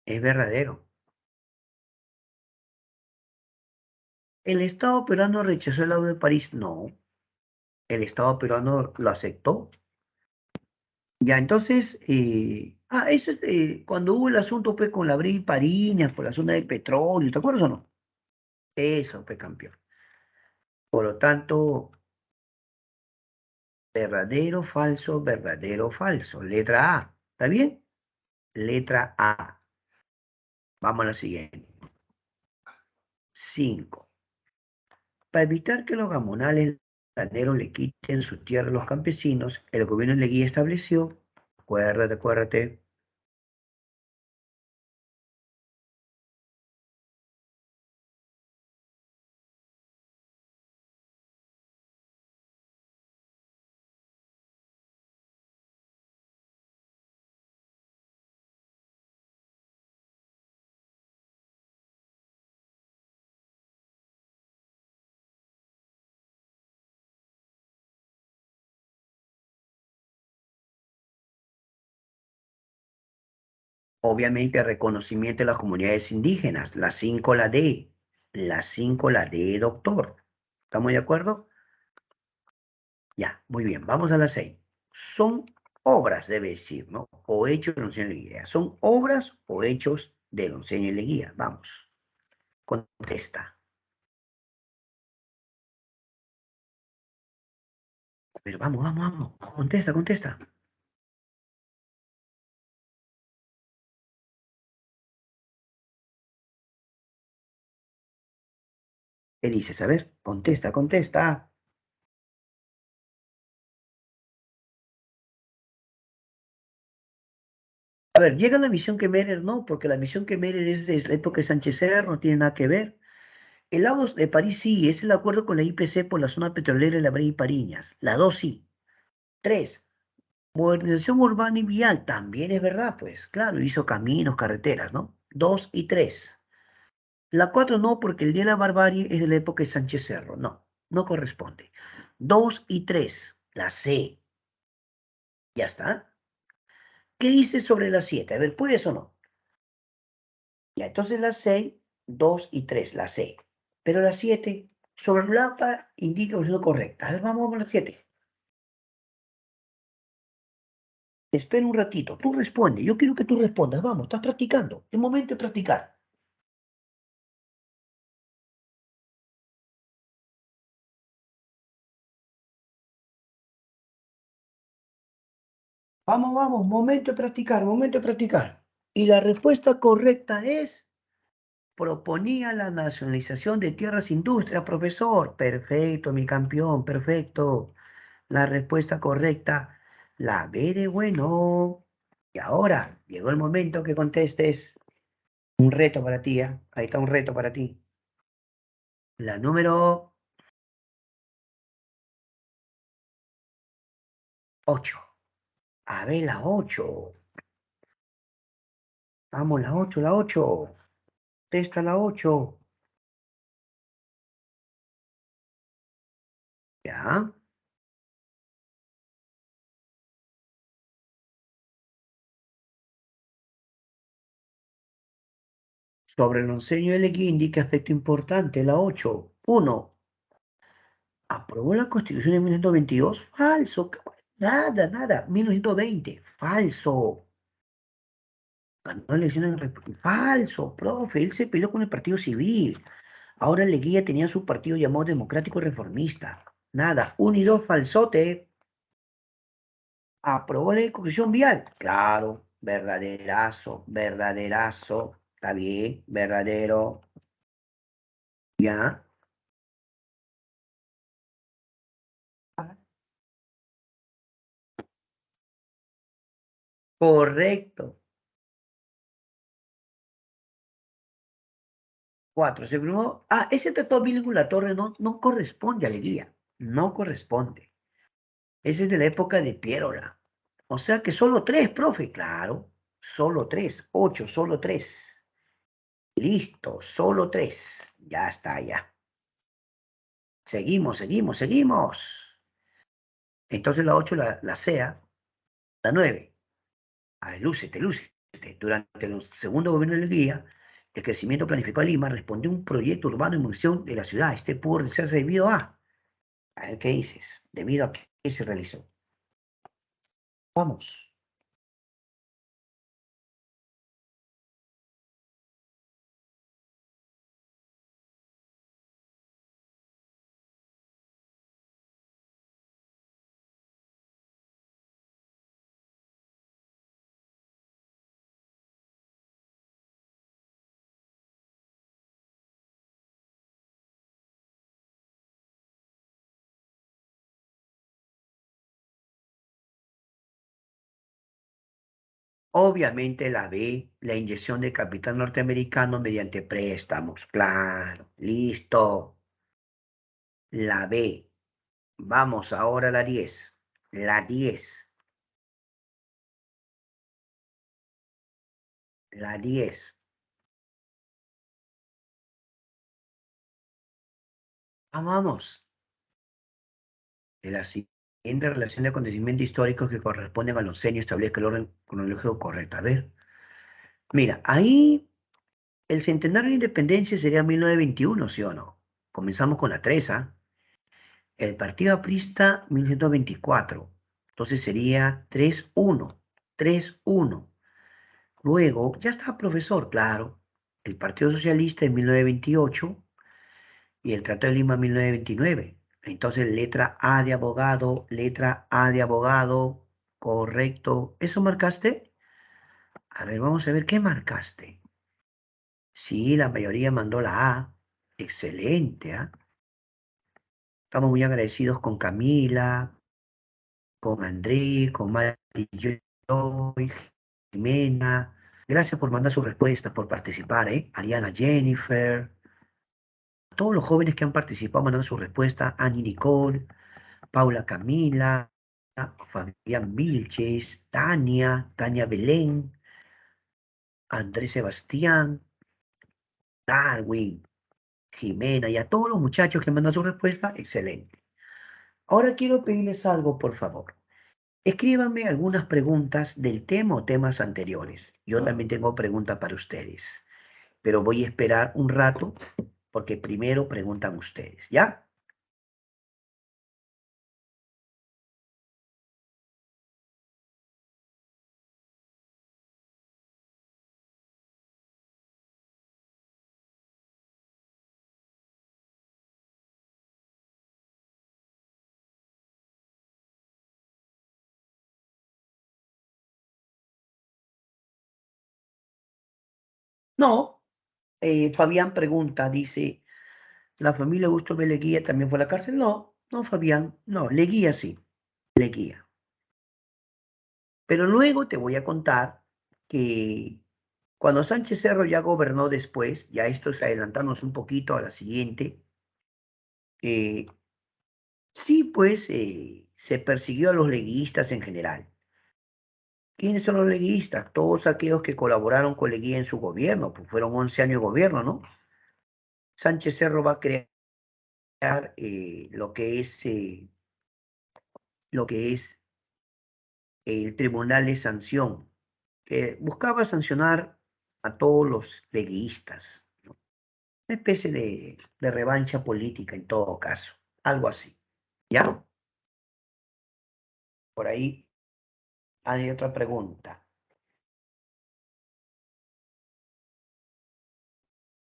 Es verdadero. ¿El Estado peruano rechazó el Acuerdo de París? No. El Estado peruano lo aceptó. Ya, entonces, eso es cuando hubo el asunto pues, con la Bri Pariñas por la zona del petróleo, ¿te acuerdas o no? Eso fue campeón. Por lo tanto, verdadero, falso. Letra A. ¿Está bien? Letra A. Vamos a la siguiente. 5. Para evitar que los gamonales ganaderos le quiten su tierra a los campesinos, el gobierno de Leguía estableció, acuérdate, acuérdate. Obviamente, reconocimiento de las comunidades indígenas. La 5 la D. La 5 la D, doctor. ¿Estamos de acuerdo? Ya, muy bien, vamos a la 6. Son obras, debe decir, ¿no? O hechos de Don Señor Leguía. ¿Son obras o hechos de Don Señor Leguía? Vamos, contesta. Pero vamos, vamos, vamos. Contesta, contesta. ¿Qué dices? A ver, contesta, contesta. A ver, llega la misión Kemerer, no, porque la misión Kemerer es de la época de Sánchez Serra, no tiene nada que ver. El lago de París sí, es el acuerdo con la IPC por la zona petrolera de la Brea y Pariñas. La 2 sí. 3. Modernización urbana y vial, también es verdad, pues, claro, hizo caminos, carreteras, ¿no? 2 y 3. La 4 no, porque el Día de la Barbarie es de la época de Sánchez Cerro. No, no corresponde. 2 y 3. La C. Ya está. ¿Qué dice sobre la 7? A ver, ¿puedes o no? Ya, entonces la 6, 2 y 3, la C. Pero la 7, sobre el mapa indica que es correcta. A ver, vamos a la 7. Espera un ratito, tú responde. Yo quiero que tú respondas. Vamos, estás practicando. Es momento de practicar. Vamos, vamos, momento de practicar, momento de practicar. Y la respuesta correcta es, proponía la nacionalización de tierras industria, profesor. Perfecto, mi campeón, perfecto. La respuesta correcta, la B de bueno. Y ahora llegó el momento que contestes un reto para ti, ¿eh? Ahí está un reto para ti. La número 8. A ver, la 8. Vamos, la 8, la 8. Testa la 8. ¿Ya? Sobre el onceño de Leguía indica aspecto importante, la 8. 1. ¿Aprobó la Constitución de 1922? Falso. Nada, nada. 1920. Falso. Ganó elecciones. Falso, profe. Él se peleó con el Partido Civil. Ahora Leguía tenía su partido llamado Democrático Reformista. Nada. 1 y 2, falsote. ¿Aprobó la discusión vial? Claro. Verdaderazo, verdaderazo. Está bien, verdadero. Ya. Correcto. 4. Se firmó. Ah, ese tratado vinculatorio no corresponde a Leguía. No corresponde. Ese es de la época de Piérola. O sea que solo 3, profe. Claro. Solo 3. 8, solo 3. Listo, solo 3. Ya está, ya. Seguimos, seguimos, seguimos. Entonces la 8, la sea. La 9. Ay, lúcete, lúcete. Durante el segundo gobierno de Leguía, el crecimiento planificado de Lima respondió a un proyecto urbano en munición de la ciudad. Este pudo realizarse debido a ver qué dices, debido a qué se realizó. Vamos. Obviamente la B, la inyección de capital norteamericano mediante préstamos. Claro, listo. La B. Vamos ahora a la 10. La 10. La 10. Vamos. De la siguiente relación de acontecimientos históricos que corresponden a los años establezca el orden cronológico correcto. A ver. Mira, ahí el centenario de independencia sería 1921, ¿sí o no? Comenzamos con la 3, ¿ah? El Partido Aprista, 1924. Entonces sería 3-1. 3-1. Luego, ya estaba profesor, claro. El Partido Socialista en 1928 y el Tratado de Lima en 1929. Entonces, letra A de abogado, letra A de abogado, correcto. ¿Eso marcaste? A ver, vamos a ver qué marcaste. Sí, la mayoría mandó la A. Excelente, ¿ah? Estamos muy agradecidos con Camila, con André, con Mari Joy, Jimena. Gracias por mandar sus respuestas, por participar, ¿eh? Ariana Jennifer, todos los jóvenes que han participado mandando su respuesta, Annie Nicole, Paula Camila, Fabián Vilches, Tania Belén, Andrés Sebastián, Darwin, Jimena y a todos los muchachos que mandan su respuesta, excelente. Ahora quiero pedirles algo, por favor. Escríbanme algunas preguntas del tema o temas anteriores. Yo también tengo preguntas para ustedes, pero voy a esperar un rato porque primero preguntan ustedes, ¿ya? No, Fabián pregunta, dice, ¿la familia Augusto B. Leguía también fue a la cárcel? No, no, Fabián, no, Leguía sí, Leguía. Pero luego te voy a contar que cuando Sánchez Cerro ya gobernó después, ya esto es adelantarnos un poquito a la siguiente, eh, sí, pues se persiguió a los leguistas en general. ¿Quiénes son los leguistas? Todos aquellos que colaboraron con Leguía en su gobierno, pues fueron 11 años de gobierno, ¿no? Sánchez Cerro va a crear lo que es el Tribunal de Sanción, que buscaba sancionar a todos los leguistas, ¿no? Una especie de revancha política en todo caso, algo así. ¿Ya? Por ahí hay otra pregunta.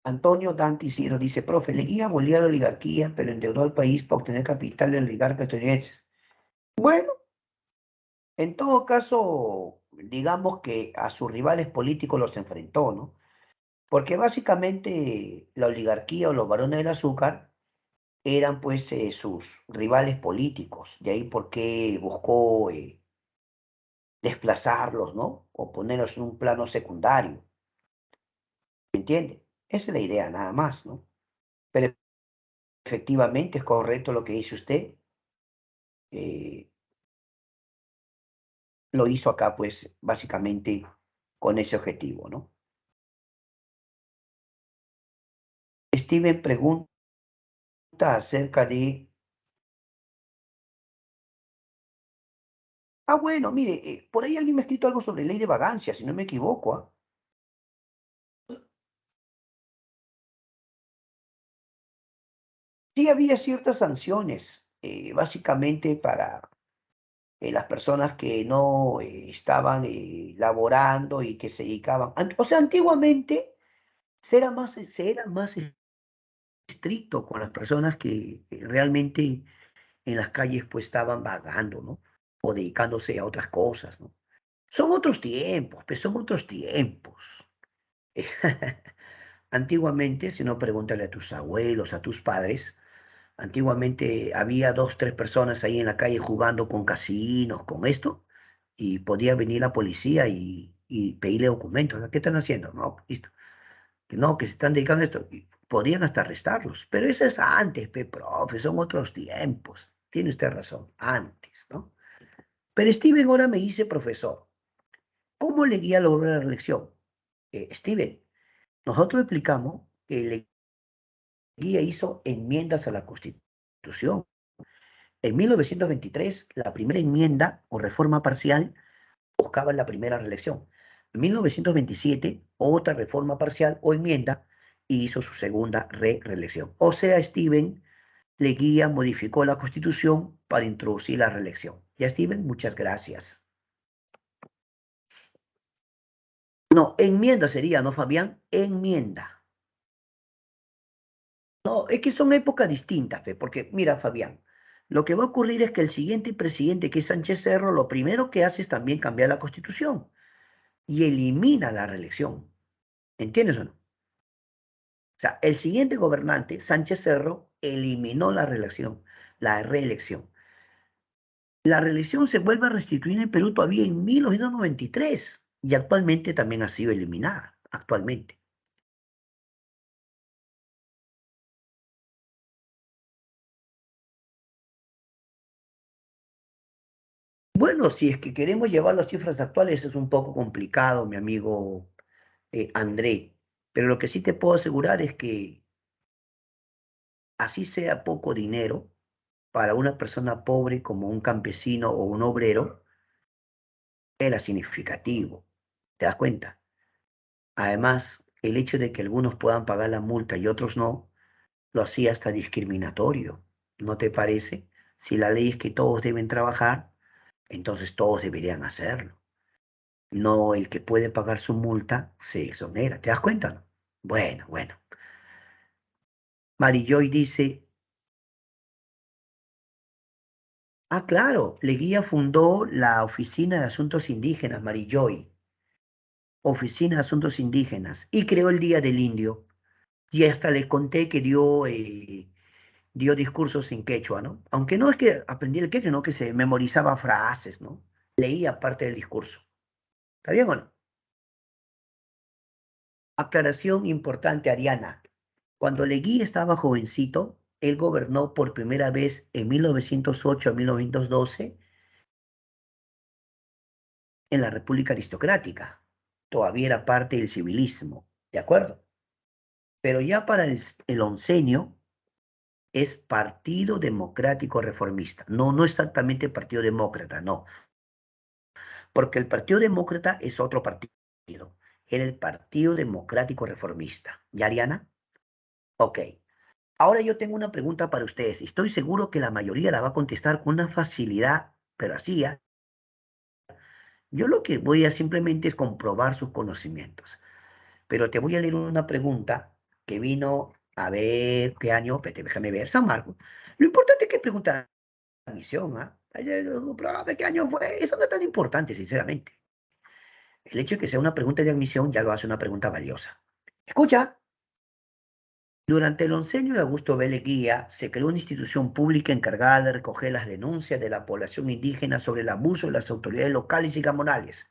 Antonio Dante Isidro dice, profe, Leguía abolía la oligarquía, pero endeudó al país para obtener capital de oligarcas estadounidenses. Bueno, en todo caso, digamos que a sus rivales políticos los enfrentó, ¿no? Porque básicamente la oligarquía o los barones del azúcar eran pues sus rivales políticos, de ahí por qué buscó desplazarlos, ¿no? O ponerlos en un plano secundario, ¿me entiende? Esa es la idea, nada más, ¿no? Pero efectivamente es correcto lo que dice usted, eh, lo hizo acá pues básicamente con ese objetivo, ¿no? Steven pregunta acerca de, bueno, mire, por ahí alguien me ha escrito algo sobre ley de vagancia, si no me equivoco, ¿ah? Sí había ciertas sanciones, básicamente para las personas que no estaban laborando y que se dedicaban. O sea, antiguamente se era más estricto con las personas que realmente en las calles pues estaban vagando, ¿no? O dedicándose a otras cosas, ¿no? Son otros tiempos, pues son otros tiempos. Antiguamente, si no, pregúntale a tus abuelos, a tus padres. Antiguamente había dos, tres personas ahí en la calle jugando con casinos, con esto, y podía venir la policía y pedirle documentos. ¿Qué están haciendo? No, listo. Que no, que se están dedicando a esto. Y podían hasta arrestarlos. Pero eso es antes, profe, son otros tiempos. Tiene usted razón, antes, ¿no? Pero Steven ahora me dice, profesor, ¿cómo Leguía logró la reelección? Steven, nosotros explicamos que Leguía hizo enmiendas a la Constitución. En 1923, la primera enmienda o reforma parcial buscaba la primera reelección. En 1927, otra reforma parcial o enmienda y hizo su segunda reelección. O sea, Steven, Leguía modificó la Constitución para introducir la reelección. Ya, Steven, muchas gracias. No, enmienda sería, ¿no, Fabián? Enmienda. No, es que son épocas distintas, fe, porque mira, Fabián, lo que va a ocurrir es que el siguiente presidente, que es Sánchez Cerro, lo primero que hace es también cambiar la Constitución y elimina la reelección. ¿Entiendes o no? O sea, el siguiente gobernante, Sánchez Cerro, eliminó la reelección. La reelección se vuelve a restituir en Perú todavía en 1993 y actualmente también ha sido eliminada, actualmente. Bueno, si es que queremos llevar las cifras actuales es un poco complicado, mi amigo André, pero lo que sí te puedo asegurar es que así sea poco dinero para una persona pobre como un campesino o un obrero, era significativo. ¿Te das cuenta? Además, el hecho de que algunos puedan pagar la multa y otros no, lo hacía hasta discriminatorio. ¿No te parece? Si la ley es que todos deben trabajar, entonces todos deberían hacerlo. No el que puede pagar su multa se exonera. ¿Te das cuenta? Bueno, bueno. Marijoy dice, ah, claro, Leguía fundó la Oficina de Asuntos Indígenas, Marijoy, Oficina de Asuntos Indígenas, y creó el Día del Indio. Y hasta les conté que dio discursos en quechua, ¿no? Aunque no es que aprendiera el quechua, no que se memorizaba frases, ¿no? Leía parte del discurso. ¿Está bien o no? Aclaración importante, Ariana. Cuando Leguía estaba jovencito, él gobernó por primera vez en 1908 a 1912 en la República Aristocrática. Todavía era parte del civilismo, ¿de acuerdo? Pero ya para el oncenio es Partido Democrático Reformista. No, no exactamente Partido Demócrata, no. Porque el Partido Demócrata es otro partido. Era el Partido Democrático Reformista. ¿Ya, Ariana? Ok. Ahora yo tengo una pregunta para ustedes. Estoy seguro que la mayoría la va a contestar con una facilidad, pero así, ¿ah? Yo lo que voy a simplemente es comprobar sus conocimientos. Pero te voy a leer una pregunta que vino a ver qué año, déjame ver, San Marcos. Lo importante es que pregunta la misión, ¿ah? ¿De qué año fue? Eso no es tan importante, sinceramente. El hecho de que sea una pregunta de admisión ya lo hace una pregunta valiosa. Escucha. Durante el oncenio de Augusto B. Leguía se creó una institución pública encargada de recoger las denuncias de la población indígena sobre el abuso de las autoridades locales y comunales.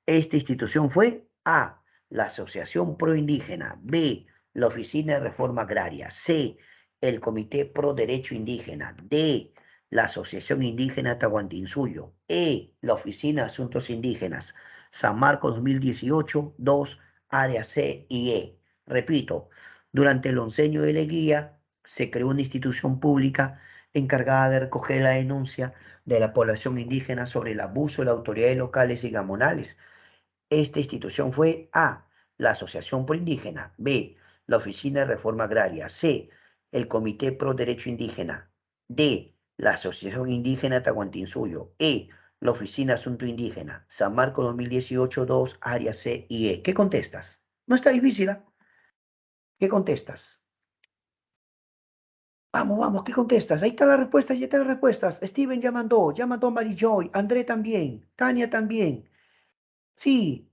Esta institución fue A, la Asociación Pro Indígena; B, la Oficina de Reforma Agraria; C, el Comité Pro Derecho Indígena; D, la Asociación Indígena Tahuantinsuyo; E, la Oficina de Asuntos Indígenas. San Marcos 2018, 2, área C y E. Repito, durante el oncenio de Leguía se creó una institución pública encargada de recoger la denuncia de la población indígena sobre el abuso de las autoridades locales y gamonales. Esta institución fue A, la Asociación Pro Indígena; B, la Oficina de Reforma Agraria; C, el Comité Pro Derecho Indígena; D, la Asociación Indígena Tahuantinsuyo; E, la Oficina de Asunto Indígena. San Marcos 2018, 2, área C y E. ¿Qué contestas? No está difícil, ¿ah? ¿Qué contestas? Vamos, vamos, ¿qué contestas? Ahí está la respuesta, ya están las respuestas. Steven ya mandó Mary Joy, André también, Tania también. Sí,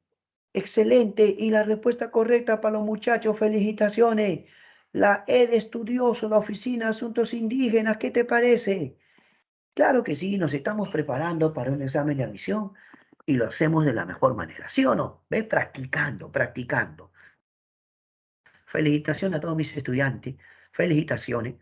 excelente. Y la respuesta correcta para los muchachos, felicitaciones. La E de estudioso, la Oficina de Asuntos Indígenas, ¿qué te parece? Claro que sí, nos estamos preparando para un examen de admisión y lo hacemos de la mejor manera. ¿Sí o no? Ve practicando, practicando. Felicitaciones a todos mis estudiantes. Felicitaciones.